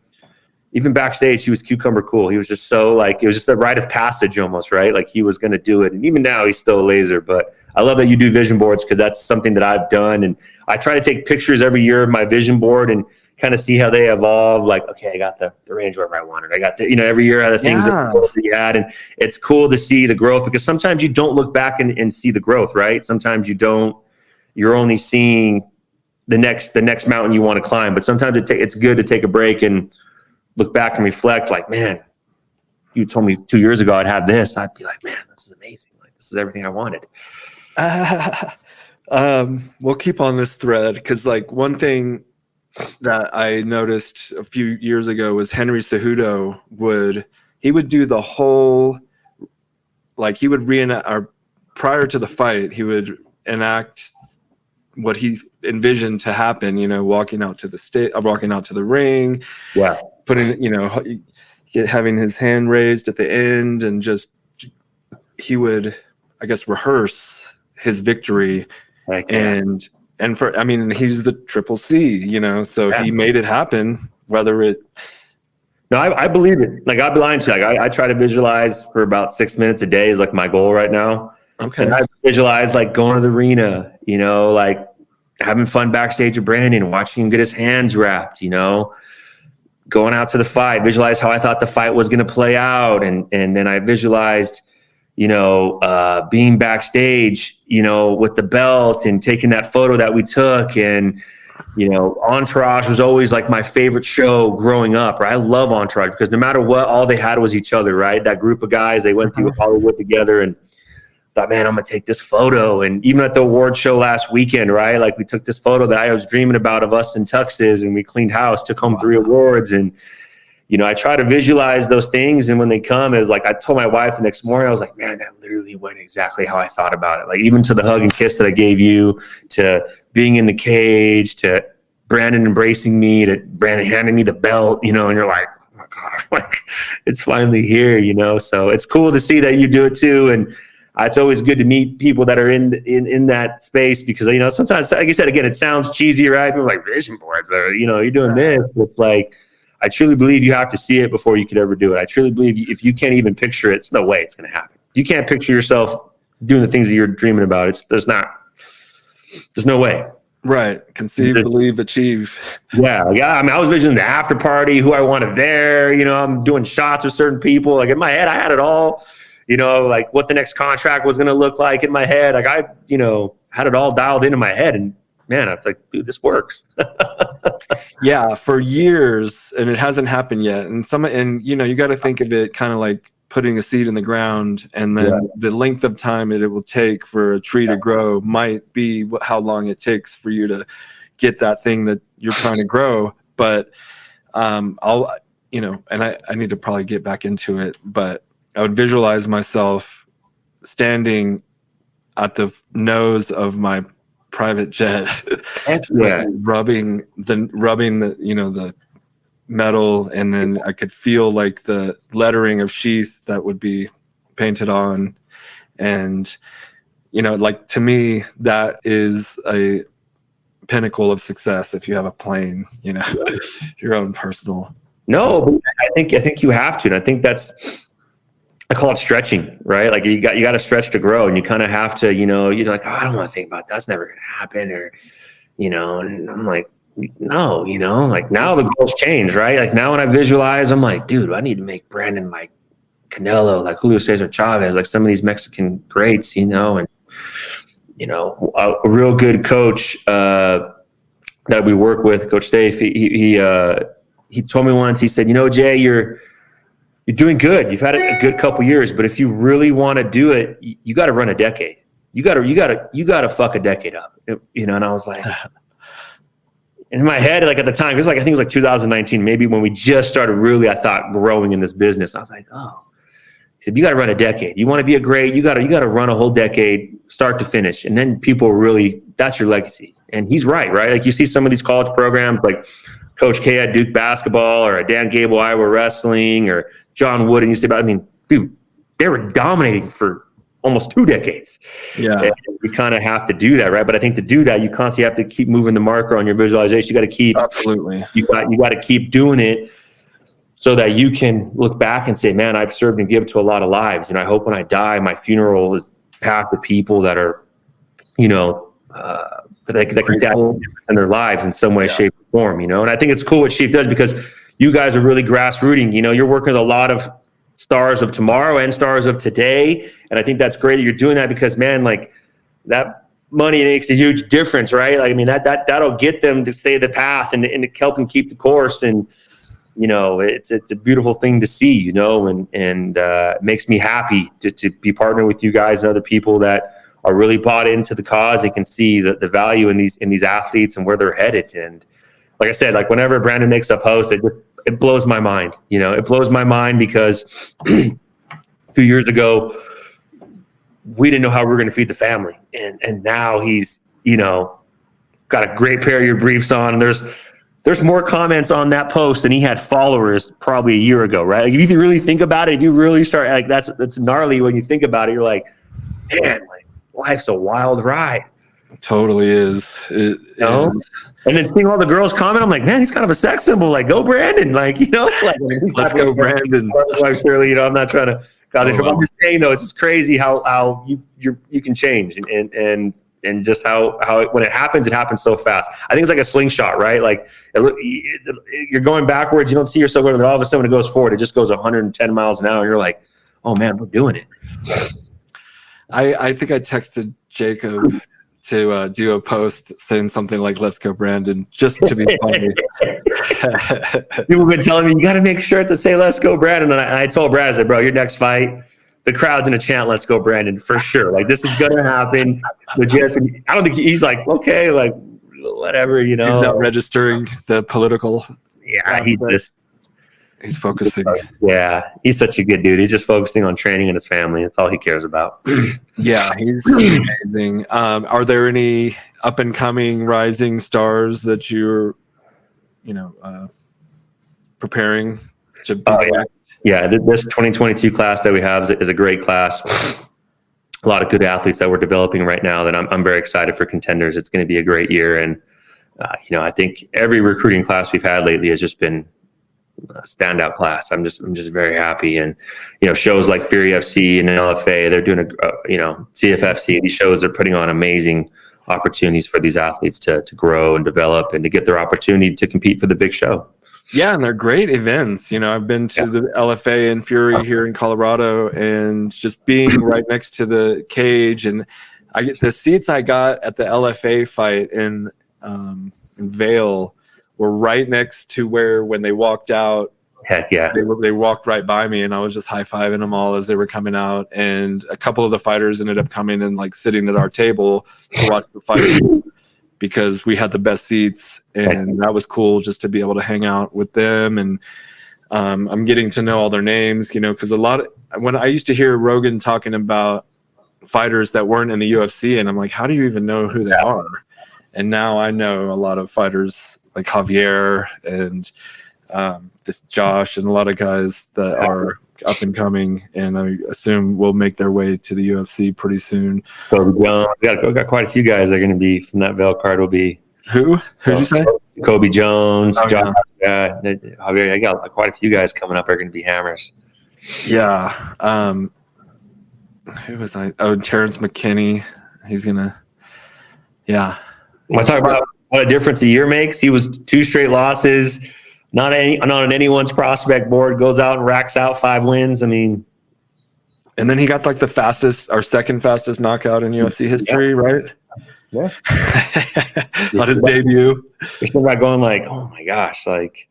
even backstage, he was cucumber cool. He was just so like, it was just a rite of passage almost, right? Like he was going to do it. And even now he's still a laser, but I love that you do vision boards because that's something that I've done. And I try to take pictures every year of my vision board and kind of see how they evolve. Like, okay, I got the Range Rover I wanted. I got the, you know, every year other things that you had. And it's cool to see the growth because sometimes you don't look back and see the growth, right? Sometimes you don't. You're only seeing the next mountain you want to climb. But sometimes it's good to take a break and look back and reflect. Like, man, you told me 2 years ago I'd have this. I'd be like, man, this is amazing. Like, this is everything I wanted. We'll keep on this thread because, like, one thing that I noticed a few years ago was Henry Cejudo would do the whole, like, he would reenact, or prior to the fight, he would enact what he envisioned to happen, you know, walking out to the ring, putting, you know, having his hand raised at the end, and just he would, I guess, rehearse his victory, and for, I mean, he's the Triple C, you know, so he made it happen. Whether it, no, I believe it. Like, I'd be lying to you. Like, I try to visualize for about 6 minutes a day is like my goal right now. Okay. And I visualize like going to the arena, you know, like having fun backstage with Brandon, watching him get his hands wrapped, you know, going out to the fight, visualize how I thought the fight was going to play out. And then I visualized, you know, being backstage, you know, with the belt and taking that photo that we took. And You know, Entourage was always like my favorite show growing up, right? I love Entourage because no matter what, all they had was each other, right? That group of guys, they went through Hollywood together and thought, man, I'm going to take this photo. And even at the award show last weekend, right? Like we took this photo that I was dreaming about of us in tuxes, and we cleaned house, took home 3 awards. And, you know, I try to visualize those things. And when they come, it was like, I told my wife the next morning, I was like, man, that literally went exactly how I thought about it. Like even to the hug and kiss that I gave you, to being in the cage, to Brandon embracing me, to Brandon handing me the belt, you know, and you're like, oh my God, like it's finally here, you know? So it's cool to see that you do it too. And it's always good to meet people that are in that space because, you know, sometimes, like I said, again, it sounds cheesy, right? People are like vision boards, or, you know, you're doing this. But it's like, I truly believe you have to see it before you could ever do it. I truly believe if you can't even picture it, it's no way it's going to happen. If you can't picture yourself doing the things that you're dreaming about, there's no way. Right. Conceive, believe, achieve. Yeah. I mean, I was visioning the after party, who I wanted there. You know, I'm doing shots with certain people. Like in my head, I had it all. You know, like what the next contract was going to look like in my head. Like I, you know, had it all dialed into my head, and man, I was like, dude, this works. Yeah, for years, and it hasn't happened yet. And you know, you got to think of it kind of like putting a seed in the ground, and then the length of time it will take for a tree to grow might be how long it takes for you to get that thing that you're trying to grow. But I'll, you know, and I need to probably get back into it, but I would visualize myself standing at the nose of my private jet, like rubbing the, you know, the metal, and then I could feel like the lettering of SHEATH that would be painted on. And, you know, like to me, that is a pinnacle of success if you have a plane, you know, your own personal. No, but I think you have to. And I think I call it stretching, right? Like you got to stretch to grow, and you kind of have to, you know, you're like, oh, I don't want to think about that. That's never going to happen. Or, you know, and I'm like, no, you know, like now the goals change, right? Like now when I visualize, I'm like, dude, I need to make Brandon like Canelo, like Julio Cesar Chavez, like some of these Mexican greats, you know. And, you know, a real good coach that we work with, Coach Dave, he told me once, he said, you know, Jay, you're doing good. You've had a good couple years, but if you really want to do it, you got to run a decade. You got to fuck a decade up, you know? And I was like, in my head, like at the time, it was like, I think it was like 2019, maybe when we just started really, I thought, growing in this business. I was like, oh, he said, you got to run a decade. You want to be a great, you got to run a whole decade, start to finish. And then people really, that's your legacy. And he's right? Like you see some of these college programs, like Coach K at Duke basketball, or Dan Gable, Iowa wrestling, or John Wooden used to, I mean, dude, they were dominating for almost 2 decades. Yeah. And you kind of have to do that, right? But I think to do that, you constantly have to keep moving the marker on your visualization. You got to keep, absolutely. You got to keep doing it so that you can look back and say, man, I've served and given to a lot of lives. And I hope when I die, my funeral is packed with people that are, you know, that can die in their lives in some way, shape, or form, you know? And I think it's cool what SHEATH does, because you guys are really grassrooting. You know, you're working with a lot of stars of tomorrow and stars of today. And I think that's great that you're doing that, because, man, like that money makes a huge difference, right? Like, I mean, that'll get them to stay the path and to help them keep the course. And, you know, it's a beautiful thing to see, you know, and it makes me happy to be partnering with you guys and other people that are really bought into the cause and can see the value in these athletes and where they're headed. And like I said, like whenever Brandon makes a post, it blows my mind. You know, it blows my mind because 2 years ago, we didn't know how we were going to feed the family. And now he's, you know, got a great pair of your briefs on. And there's more comments on that post than he had followers probably a year ago, right? Like, if you really think about it, if you really start, like, that's gnarly when you think about it. You're like, man, like, life's a wild ride. Totally is. It is. And then seeing all the girls comment, I'm like, man, he's kind of a sex symbol. Like, go Brandon. Like, you know, like, let's go Brandon. Surely, you know, I'm not trying to cause trouble. I'm just saying, though, it's just crazy how you can change and just how when it happens so fast. I think it's like a slingshot, right? Like you're going backwards, you don't see yourself going, and then all of a sudden when it goes forward, it just goes 110 miles an hour. And you're like, oh man, we're doing it. I think I texted Jacob to do a post saying something like "Let's go, Brandon," just to be funny. People have been telling me you got to make sure to say "Let's go, Brandon," and I told Brad, I said, "Bro, your next fight, the crowd's gonna chant "Let's go, Brandon" for sure. Like this is gonna happen." But just, I don't think he's like, okay, like whatever, you know. He's not registering the political. Yeah, he's focusing. Yeah, he's such a good dude. He's just focusing on training and his family. That's all he cares about. Yeah, he's amazing. Are there any up and coming rising stars that you're, preparing to be? Yeah, this 2022 class that we have is a great class. A lot of good athletes that we're developing right now that I'm very excited for contenders. It's going to be a great year. And, I think every recruiting class we've had lately has just been a standout class. I'm just very happy. And, shows like Fury FC and LFA, they're doing CFFC. These shows are putting on amazing opportunities for these athletes to grow and develop and to get their opportunity to compete for the big show. Yeah, and they're great events. I've been to the LFA and Fury here in Colorado, and just being right next to the cage, and I get the seats I got at the LFA fight in Vail were right next to where when they walked out. Heck yeah. They walked right by me, and I was just high-fiving them all as they were coming out, and a couple of the fighters ended up coming and like sitting at our table to watch the fight. Because we had the best seats, and that was cool just to be able to hang out with them. And I'm getting to know all their names, because when I used to hear Rogan talking about fighters that weren't in the UFC, and I'm like, how do you even know who they are? And now I know a lot of fighters like Javier and this Josh and a lot of guys that are up and coming, and I assume will make their way to the UFC pretty soon. Kobe Jones, we got quite a few guys that are going to be from that Vail card. Will be who'd you say? Kobe Jones, Javier. I got quite a few guys coming up are going to be hammers. Yeah. Who was I? Oh, Terrence McKinney. He's gonna. Yeah. When I talk about what a difference a year makes, he was 2 straight losses. Not on anyone's prospect board, goes out and racks out 5 wins. I mean, and then he got like the fastest or second fastest knockout in UFC history, right? Yeah. On his debut. You're still not going like, oh my gosh, like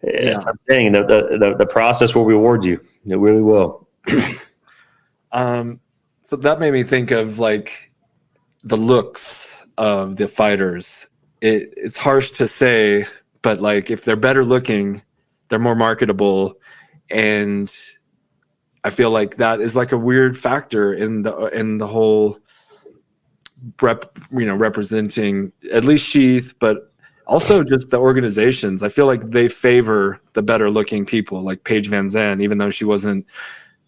that's what I'm saying. The process will reward you. It really will. So that made me think of like the looks of the fighters. It's harsh to say, but like if they're better looking, they're more marketable, and I feel like that is like a weird factor in the whole representing at least SHEATH, but also just the organizations. I feel like they favor the better looking people, like Paige Van Zandt, even though she wasn't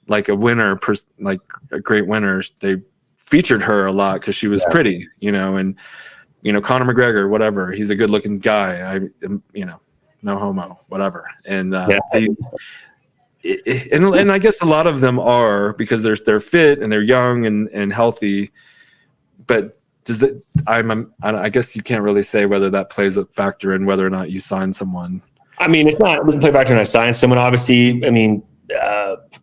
like a winner, like a great winner. They featured her a lot because she was pretty, and Conor McGregor, whatever. He's a good looking guy. No homo, whatever. And and I guess a lot of them are because they're fit and they're young and healthy. But I guess you can't really say whether that plays a factor in whether or not you sign someone. I mean, it doesn't play a factor when I sign someone. Obviously, I mean,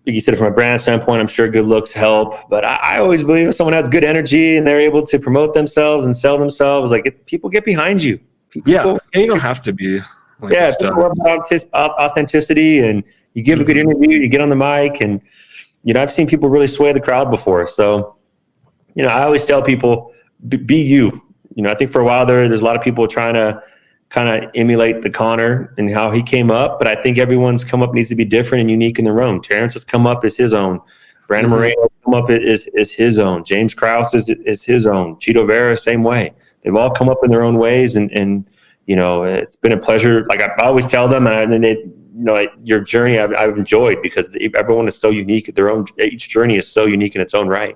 you said it from a brand standpoint, I'm sure good looks help, but I always believe if someone has good energy and they're able to promote themselves and sell themselves, like people get behind you. You don't have to be. People about authenticity, and you give a good interview, you get on the mic, and I've seen people really sway the crowd before. So, I always tell people, be you. I think for a while there's a lot of people trying to kind of emulate the Conor and how he came up, but I think everyone's come up needs to be different and unique in their own. Terrence has come up as his own. Brandon Moreno has come up is his own. James Krause is his own. Chito Vera, same way. They've all come up in their own ways, and it's been a pleasure. Like I always tell them, and then your journey I've enjoyed because everyone is so unique. Each journey is so unique in its own right.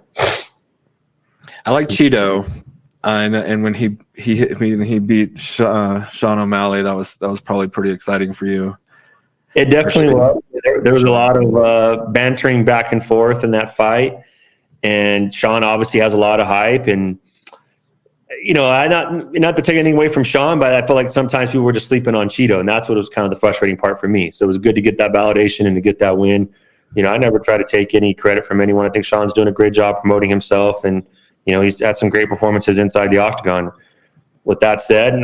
I like Chito. And when he beat Sean O'Malley, that was probably pretty exciting for you. It definitely was. There was a lot of bantering back and forth in that fight, and Sean obviously has a lot of hype. And not to take anything away from Sean, but I feel like sometimes people were just sleeping on Chito, and that's what was kind of the frustrating part for me. So it was good to get that validation and to get that win. I never try to take any credit from anyone. I think Sean's doing a great job promoting himself, and he's had some great performances inside the octagon. With that said,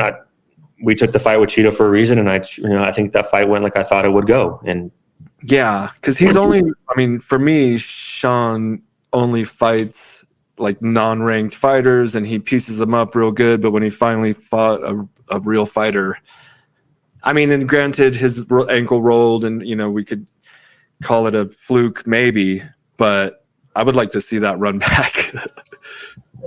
we took the fight with Cheeto for a reason, and I think that fight went like I thought it would go. And yeah, because he's only, I mean, for me, Sean only fights like non-ranked fighters, and he pieces them up real good. But when he finally fought a real fighter, I mean, and granted, his ankle rolled, and we could call it a fluke maybe, but I would like to see that run back.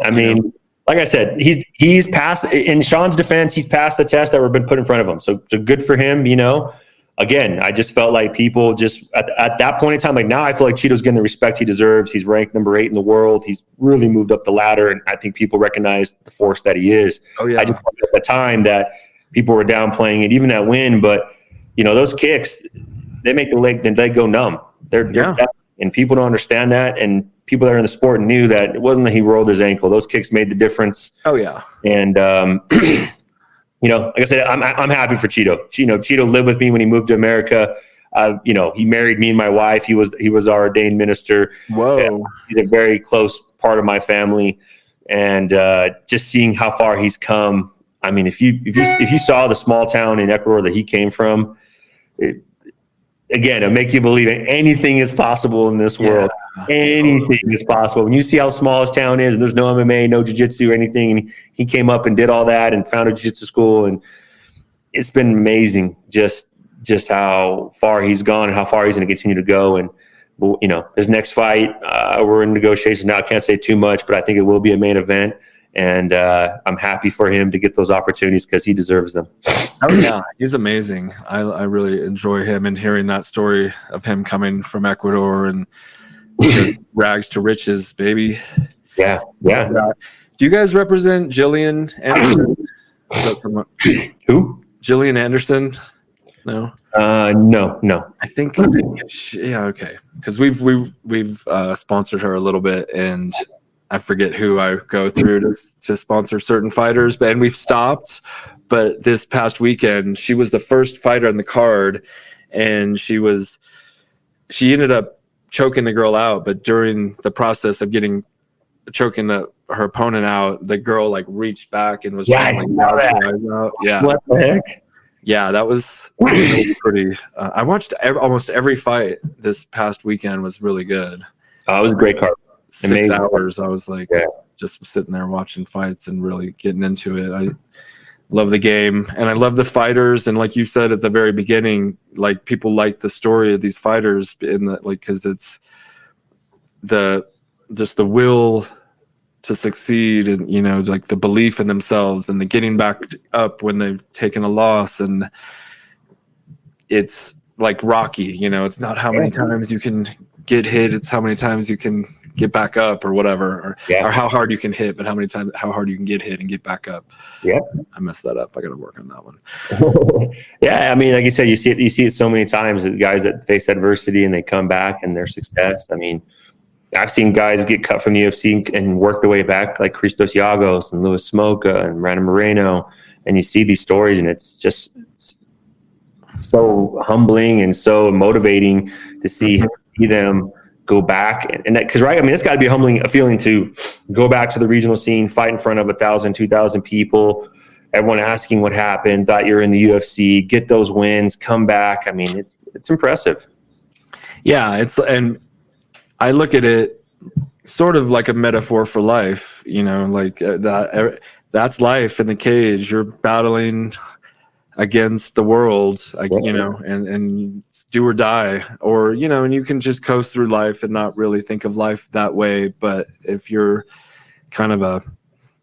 I mean, like I said, he's passed, in Sean's defense, he's passed the test that were been put in front of him. So good for him, Again, I just felt like people just at that point in time, like now I feel like Cheeto's getting the respect he deserves. He's ranked number 8 in the world. He's really moved up the ladder, and I think people recognize the force that he is. Oh yeah. I just felt at the time that people were downplaying it, even that win, but those kicks, they make the leg go numb. They're and people don't understand that, and people that are in the sport knew that it wasn't that he rolled his ankle. Those kicks made the difference. Oh yeah. And like I said, I'm happy for Cheeto. Cheeto lived with me when he moved to America. He married me and my wife. He was our ordained minister. Whoa. He's a very close part of my family, and just seeing how far he's come. I mean, if you saw the small town in Ecuador that he came from, it'll make you believe anything is possible in this world. Anything is possible. When you see how small his town is, and there's no MMA, no jiu-jitsu or anything, and he came up and did all that and founded a jiu-jitsu school, and it's been amazing just how far he's gone and how far he's going to continue to go. And his next fight, we're in negotiations now. I can't say too much, but I think it will be a main event. And I'm happy for him to get those opportunities because he deserves them. Oh yeah, he's amazing. I really enjoy him, and hearing that story of him coming from Ecuador and rags to riches, baby. Yeah. Do you guys represent Jillian Anderson? Is that someone? Who? Jillian Anderson? No. No. I think. Yeah. Okay. Because we've sponsored her a little bit, and I forget who I go through to sponsor certain fighters, and we've stopped. But this past weekend, she was the first fighter on the card, and she ended up choking the girl out. But during the process of choking her opponent out, the girl reached back and was trying to gouge her eyes out. Yeah. What the heck? Yeah, that was pretty. I watched almost every fight this past weekend. Was really good. It was a great card. 6 hours. I was just sitting there watching fights and really getting into it. I love the game, and I love the fighters. And like you said at the very beginning, people like the story of these fighters because it's just the will to succeed, and the belief in themselves, and the getting back up when they've taken a loss. And it's like Rocky, it's not how many times you can get hit, it's how many times you can get back up or whatever, or how hard you can hit, but how hard you can get hit and get back up. Yeah, I messed that up. I got to work on that one. Yeah, I mean, like you said, you see it so many times. The guys that face adversity and they come back and their success. I mean, I've seen guys get cut from the UFC and work their way back, like Christos Yagos and Louis Smoka and Brandon Moreno, and you see these stories, and it's just so humbling and so motivating to see them go back, and that, because it's got to be a feeling to go back to the regional scene, fight in front of 1,000, 2,000 people, everyone asking what happened, thought you're in the UFC, get those wins, come back. I mean, it's impressive. Yeah, and I look at it sort of like a metaphor for life. That's life in the cage. You're battling against the world, and do or die, or and you can just coast through life and not really think of life that way. But if you're kind of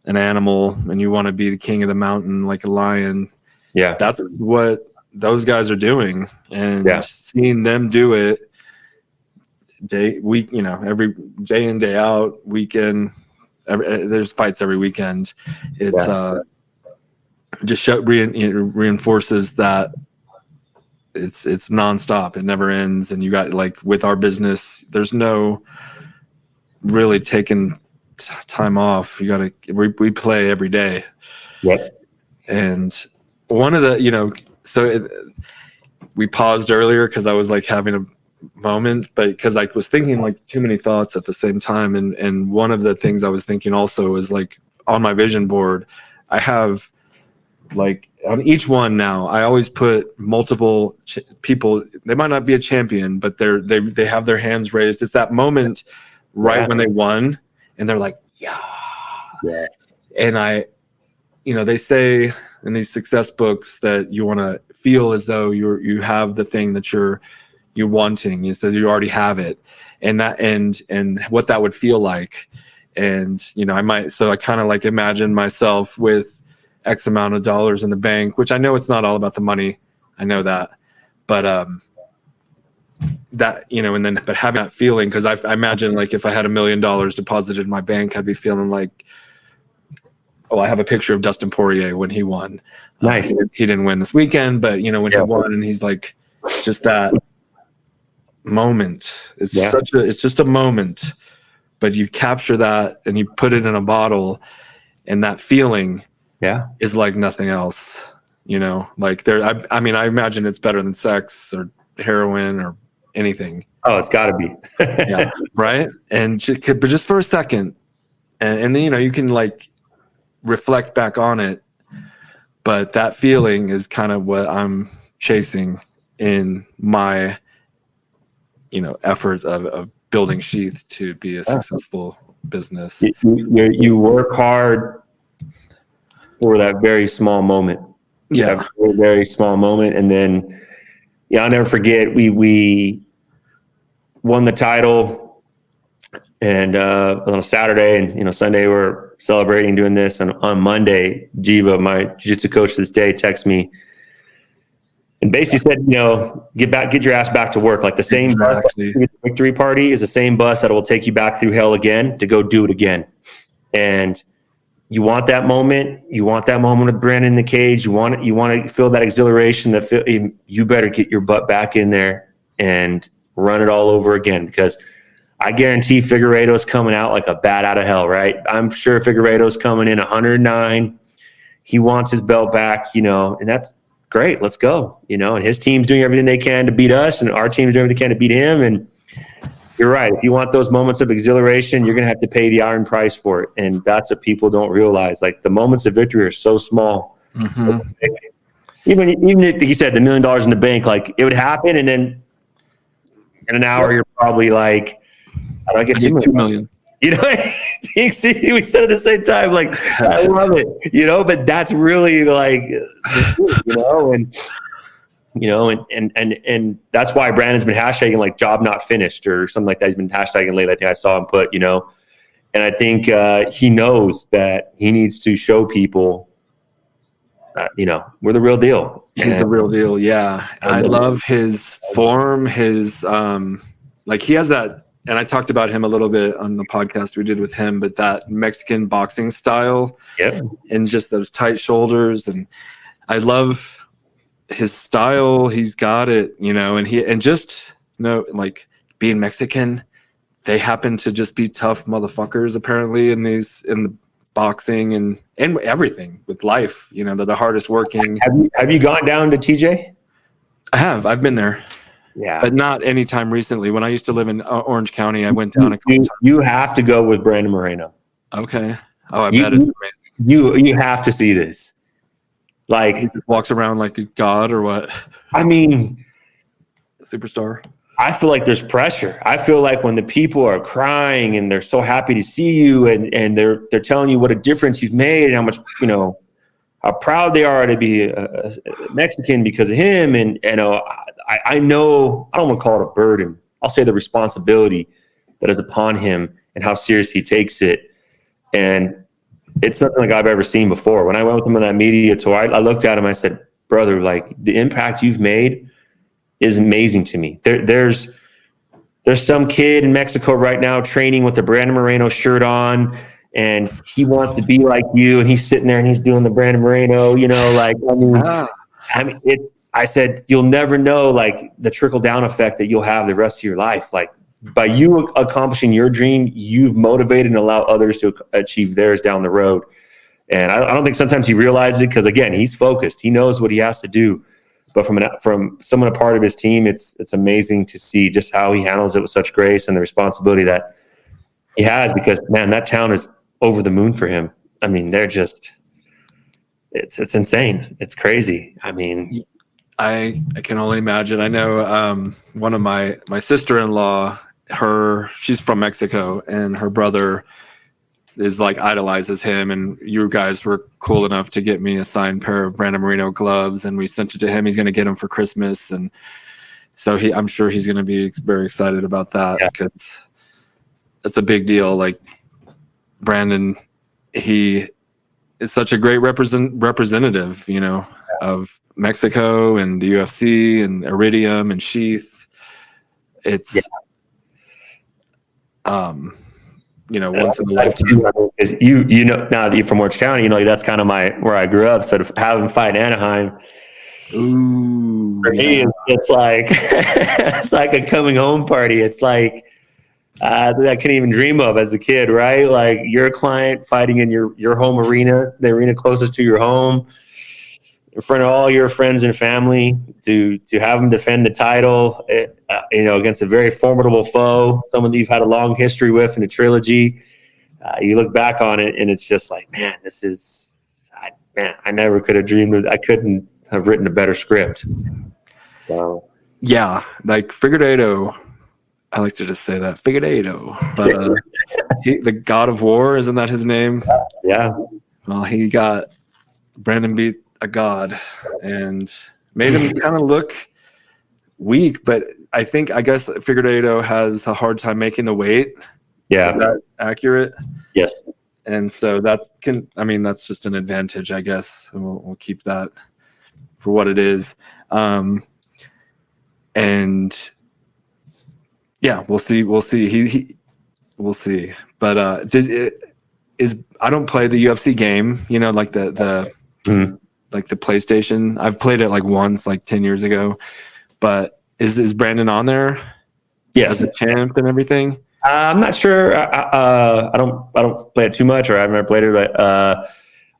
an animal and you want to be the king of the mountain, like a lion, that's what those guys are doing. And seeing them do it every day in, day out, weekend, there's fights every weekend. It's just reinforces that it's nonstop. It never ends. And you got with our business, there's no really taking time off. You got to we play every day. Yep. And one of the we paused earlier because I was having moment, but because I was thinking like too many thoughts at the same time, and one of the things I was thinking also is like on my vision board, I have like on each one now, I always put multiple people. They might not be a champion, but they have their hands raised. It's that moment right when they won, and they're like, yeah. And they say in these success books that you want to feel as though you have the thing that you're wanting. It says you already have it, and that and what that would feel like. And I kind of like imagine myself with X amount of dollars in the bank, which I know it's not all about the money. I know that, but that, but having that feeling, because I imagine like if I had $1 million deposited in my bank, I'd be feeling like, oh, I have a picture of Dustin Poirier when he won. Nice. He didn't win this weekend, but when he won, and he's like, just that moment. It's just a moment, but you capture that and you put it in a bottle, and that feeling is like nothing else. Like I imagine it's better than sex or heroin or anything. Oh, it's got to be. Yeah, right. And but just for a second, and then you can like reflect back on it, but that feeling is kind of what I'm chasing in my effort of building Sheath to be a successful business. You work hard for that very small moment. Yeah, that very, very small moment. And then I'll never forget, we won the title, and on a Saturday, and Sunday we're celebrating doing this, and on Monday Jiva, my jiu-jitsu coach this day, texted me and basically said, get your ass back to work. Like the same bus victory party is the same bus that will take you back through hell again to go do it again. And you want that moment. You want that moment with Brandon in the cage. You want to feel that exhilaration. You better get your butt back in there and run it all over again, because I guarantee Figueiredo's coming out like a bat out of hell, right? I'm sure Figueiredo's coming in 109. He wants his belt back, and that's great. Let's go, and his team's doing everything they can to beat us, and our team's doing everything they can to beat him. And you're right. If you want those moments of exhilaration, you're going to have to pay the iron price for it. And that's what people don't realize. Like the moments of victory are so small. Mm-hmm. So even if you said the $1 million in the bank, like it would happen. And then in an hour, you're probably like, how do I get $2 million? We said at the same time, like, I love it, but that's really like, and that's why Brandon's been hashtagging like job not finished or something like that. He's been hashtagging lately. I think I saw him put, and I think he knows that he needs to show people, we're the real deal. He's the real deal. Yeah. I love his form, his, like he has that, and I talked about him a little bit on the podcast we did with him, but that Mexican boxing style, and just those tight shoulders. And I love his style. He's got it, like being Mexican, they happen to just be tough motherfuckers apparently in the boxing and everything with life. They're the hardest working. Have you gone down to TJ? I have. I've been there. Yeah, but not anytime recently. When I used to live in Orange County, I went down a couple times. You have to go with Brandon Moreno. Okay. Oh, I bet it's amazing. You have to see this. Like he just walks around like a god or what? I mean, superstar. I feel like there's pressure. I feel like when the people are crying and they're so happy to see you, and they're telling you what a difference you've made and how much how proud they are to be a Mexican because of him, and I know, I don't want to call it a burden. I'll say the responsibility that is upon him and how serious he takes it. And it's nothing like I've ever seen before. When I went with him on that media tour, I looked at him, I said, brother, like the impact you've made is amazing to me. There's some kid in Mexico right now training with the Brandon Moreno shirt on, and he wants to be like you, and he's sitting there and he's doing the Brandon Moreno, I said, you'll never know like the trickle down effect that you'll have the rest of your life. Like by you accomplishing your dream, you've motivated and allowed others to achieve theirs down the road. And I don't think sometimes he realizes it because again, he's focused. He knows what he has to do. but from someone a part of his team, it's amazing to see just how he handles it with such grace and the responsibility that he has, because man, that town is over the moon for him. I mean, they're just, it's insane. It's crazy. I mean, I can only imagine. I know one of my sister-in-law, she's from Mexico, and her brother is like idolizes him, and you guys were cool enough to get me a signed pair of Brandon Moreno gloves, and we sent it to him. He's going to get them for Christmas, and so I'm sure he's going to be very excited about that, because it's a big deal. Like Brandon, he is such a great representative, you know, of Mexico and the UFC and Iridium and SHEATH. It's you know, once in a lifetime. You know, now that you're from Orange County, you know, that's kind of where I grew up. So to have him fight Anaheim, ooh, for me, it's like it's like a coming home party. It's like that I couldn't even dream of as a kid, right? Like your client fighting in your home arena, the arena closest to your home, in front of all your friends and family, to have them defend the title, you know, against a very formidable foe, someone that you've had a long history with in a trilogy. You look back on it, and it's just like, man, I never could have dreamed of. I couldn't have written a better script. So yeah, like Figueiredo. I like to just say that Figueiredo, but the God of War, isn't that his name? Yeah. Well, Brandon beat a god and made him kind of look weak, but I guess Figueiredo has a hard time making the weight. Yeah. Is that accurate? Yes. And so that's just an advantage, I guess. And we'll keep that for what it is. And yeah, we'll see. We'll see. We'll see. But I don't play the UFC game, you know, like the like the PlayStation. I've played it like once, like 10 years ago. But is Brandon on there? Yes. As a champ and everything? I'm not sure. I don't play it too much, or I've never played it, but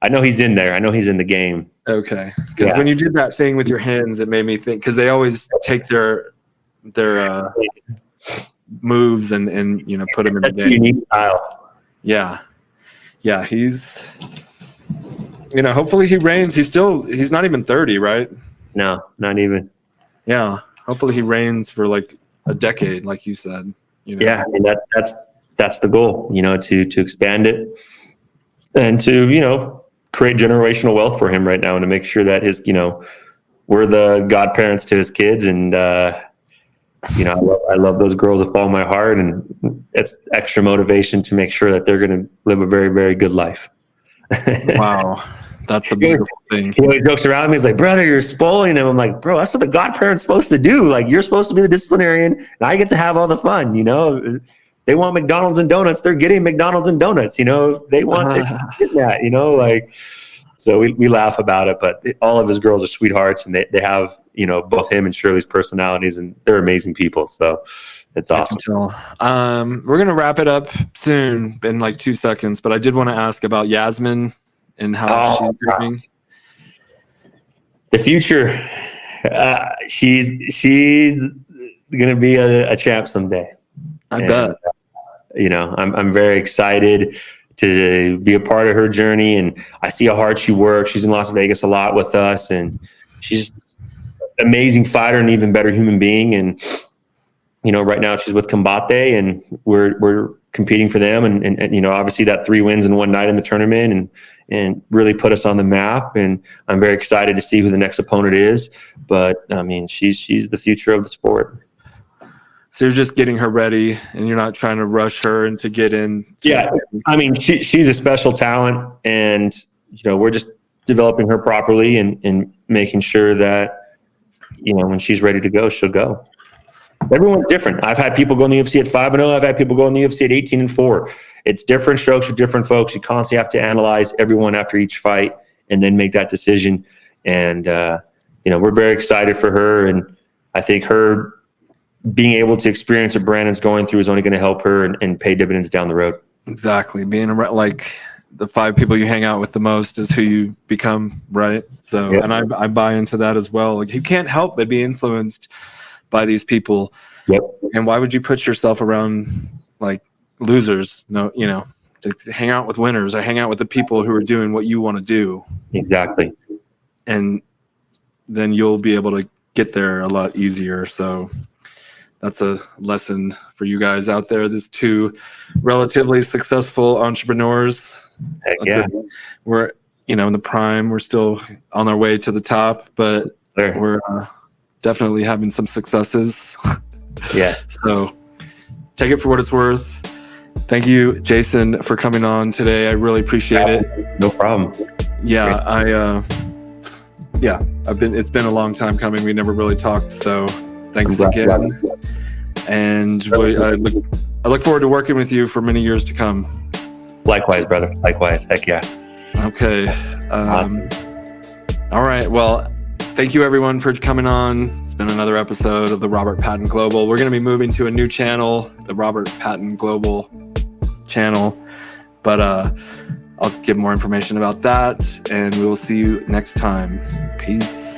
I know he's in there. I know he's in the game. Okay. Because when you did that thing with your hands, it made me think, because they always take their moves and you know, put them in the game. Unique style. Yeah. He's, you know, hopefully he reigns. He's not even 30, right? No, not even. Yeah. Hopefully he reigns for like a decade, like you said. You know? Yeah, I mean that's the goal, you know, to expand it and to, you know, create generational wealth for him right now, and to make sure that we're the godparents to his kids, and you know, I love those girls that follow my heart, and it's extra motivation to make sure that they're going to live a very, very good life. Wow. That's a beautiful thing. He always jokes around me. He's like, brother, you're spoiling them. I'm like, bro, that's what the godparent's supposed to do. Like, you're supposed to be the disciplinarian, and I get to have all the fun, you know? They want McDonald's and donuts. They're getting McDonald's and donuts, you know? They want that, you know? Like, so we laugh about it, but all of his girls are sweethearts, and they have, you know, both him and Shirley's personalities, and they're amazing people. So it's awesome. We're going to wrap it up soon in like 2 seconds, but I did want to ask about Yasmin and how she's doing. The future, she's going to be a champ someday. I bet. You know, I'm very excited to be a part of her journey, and I see how hard she works. She's in Las Vegas a lot with us, and she's an amazing fighter and even better human being. And you know, right now she's with Combate, and we're competing for them, and you know, obviously that 3 wins in one night in the tournament, and really put us on the map. And I'm very excited to see who the next opponent is. But I mean, she's the future of the sport. So you're just getting her ready, and you're not trying to rush her and to get in. Yeah, I mean, she's a special talent, and you know, we're just developing her properly and making sure that, you know, when she's ready to go, she'll go. Everyone's different. I've had people go in the UFC at 5-0. I've had people go in the UFC at 18-4. It's different strokes for different folks. You constantly have to analyze everyone after each fight and then make that decision. And you know, we're very excited for her, and I think her being able to experience what Brandon's going through is only going to help her and pay dividends down the road. Exactly. Being like the 5 people you hang out with the most is who you become, right? So, Yep. and I buy into that as well. Like, you can't help but be influenced by these people. Yep. And why would you put yourself around like losers? No, you know, to hang out with winners or hang out with the people who are doing what you want to do. Exactly. And then you'll be able to get there a lot easier. So that's a lesson for you guys out there. There's 2 relatively successful entrepreneurs. Heck yeah. We're, you know, in the prime. We're still on our way to the top, but Sure. we're definitely having some successes. Yeah. So take it for what it's worth. Thank you, Jason, for coming on today. I really appreciate it. No problem. Yeah, it's been a long time coming. We never really talked, so thanks again. And I look forward to working with you for many years to come. Likewise, brother. Likewise. Heck yeah. Okay. Awesome. All right. Well, thank you everyone for coming on. It's been another episode of the Robert Patton Global. We're going to be moving to a new channel, the Robert Patton Global channel. But I'll give more information about that, and we will see you next time. Peace.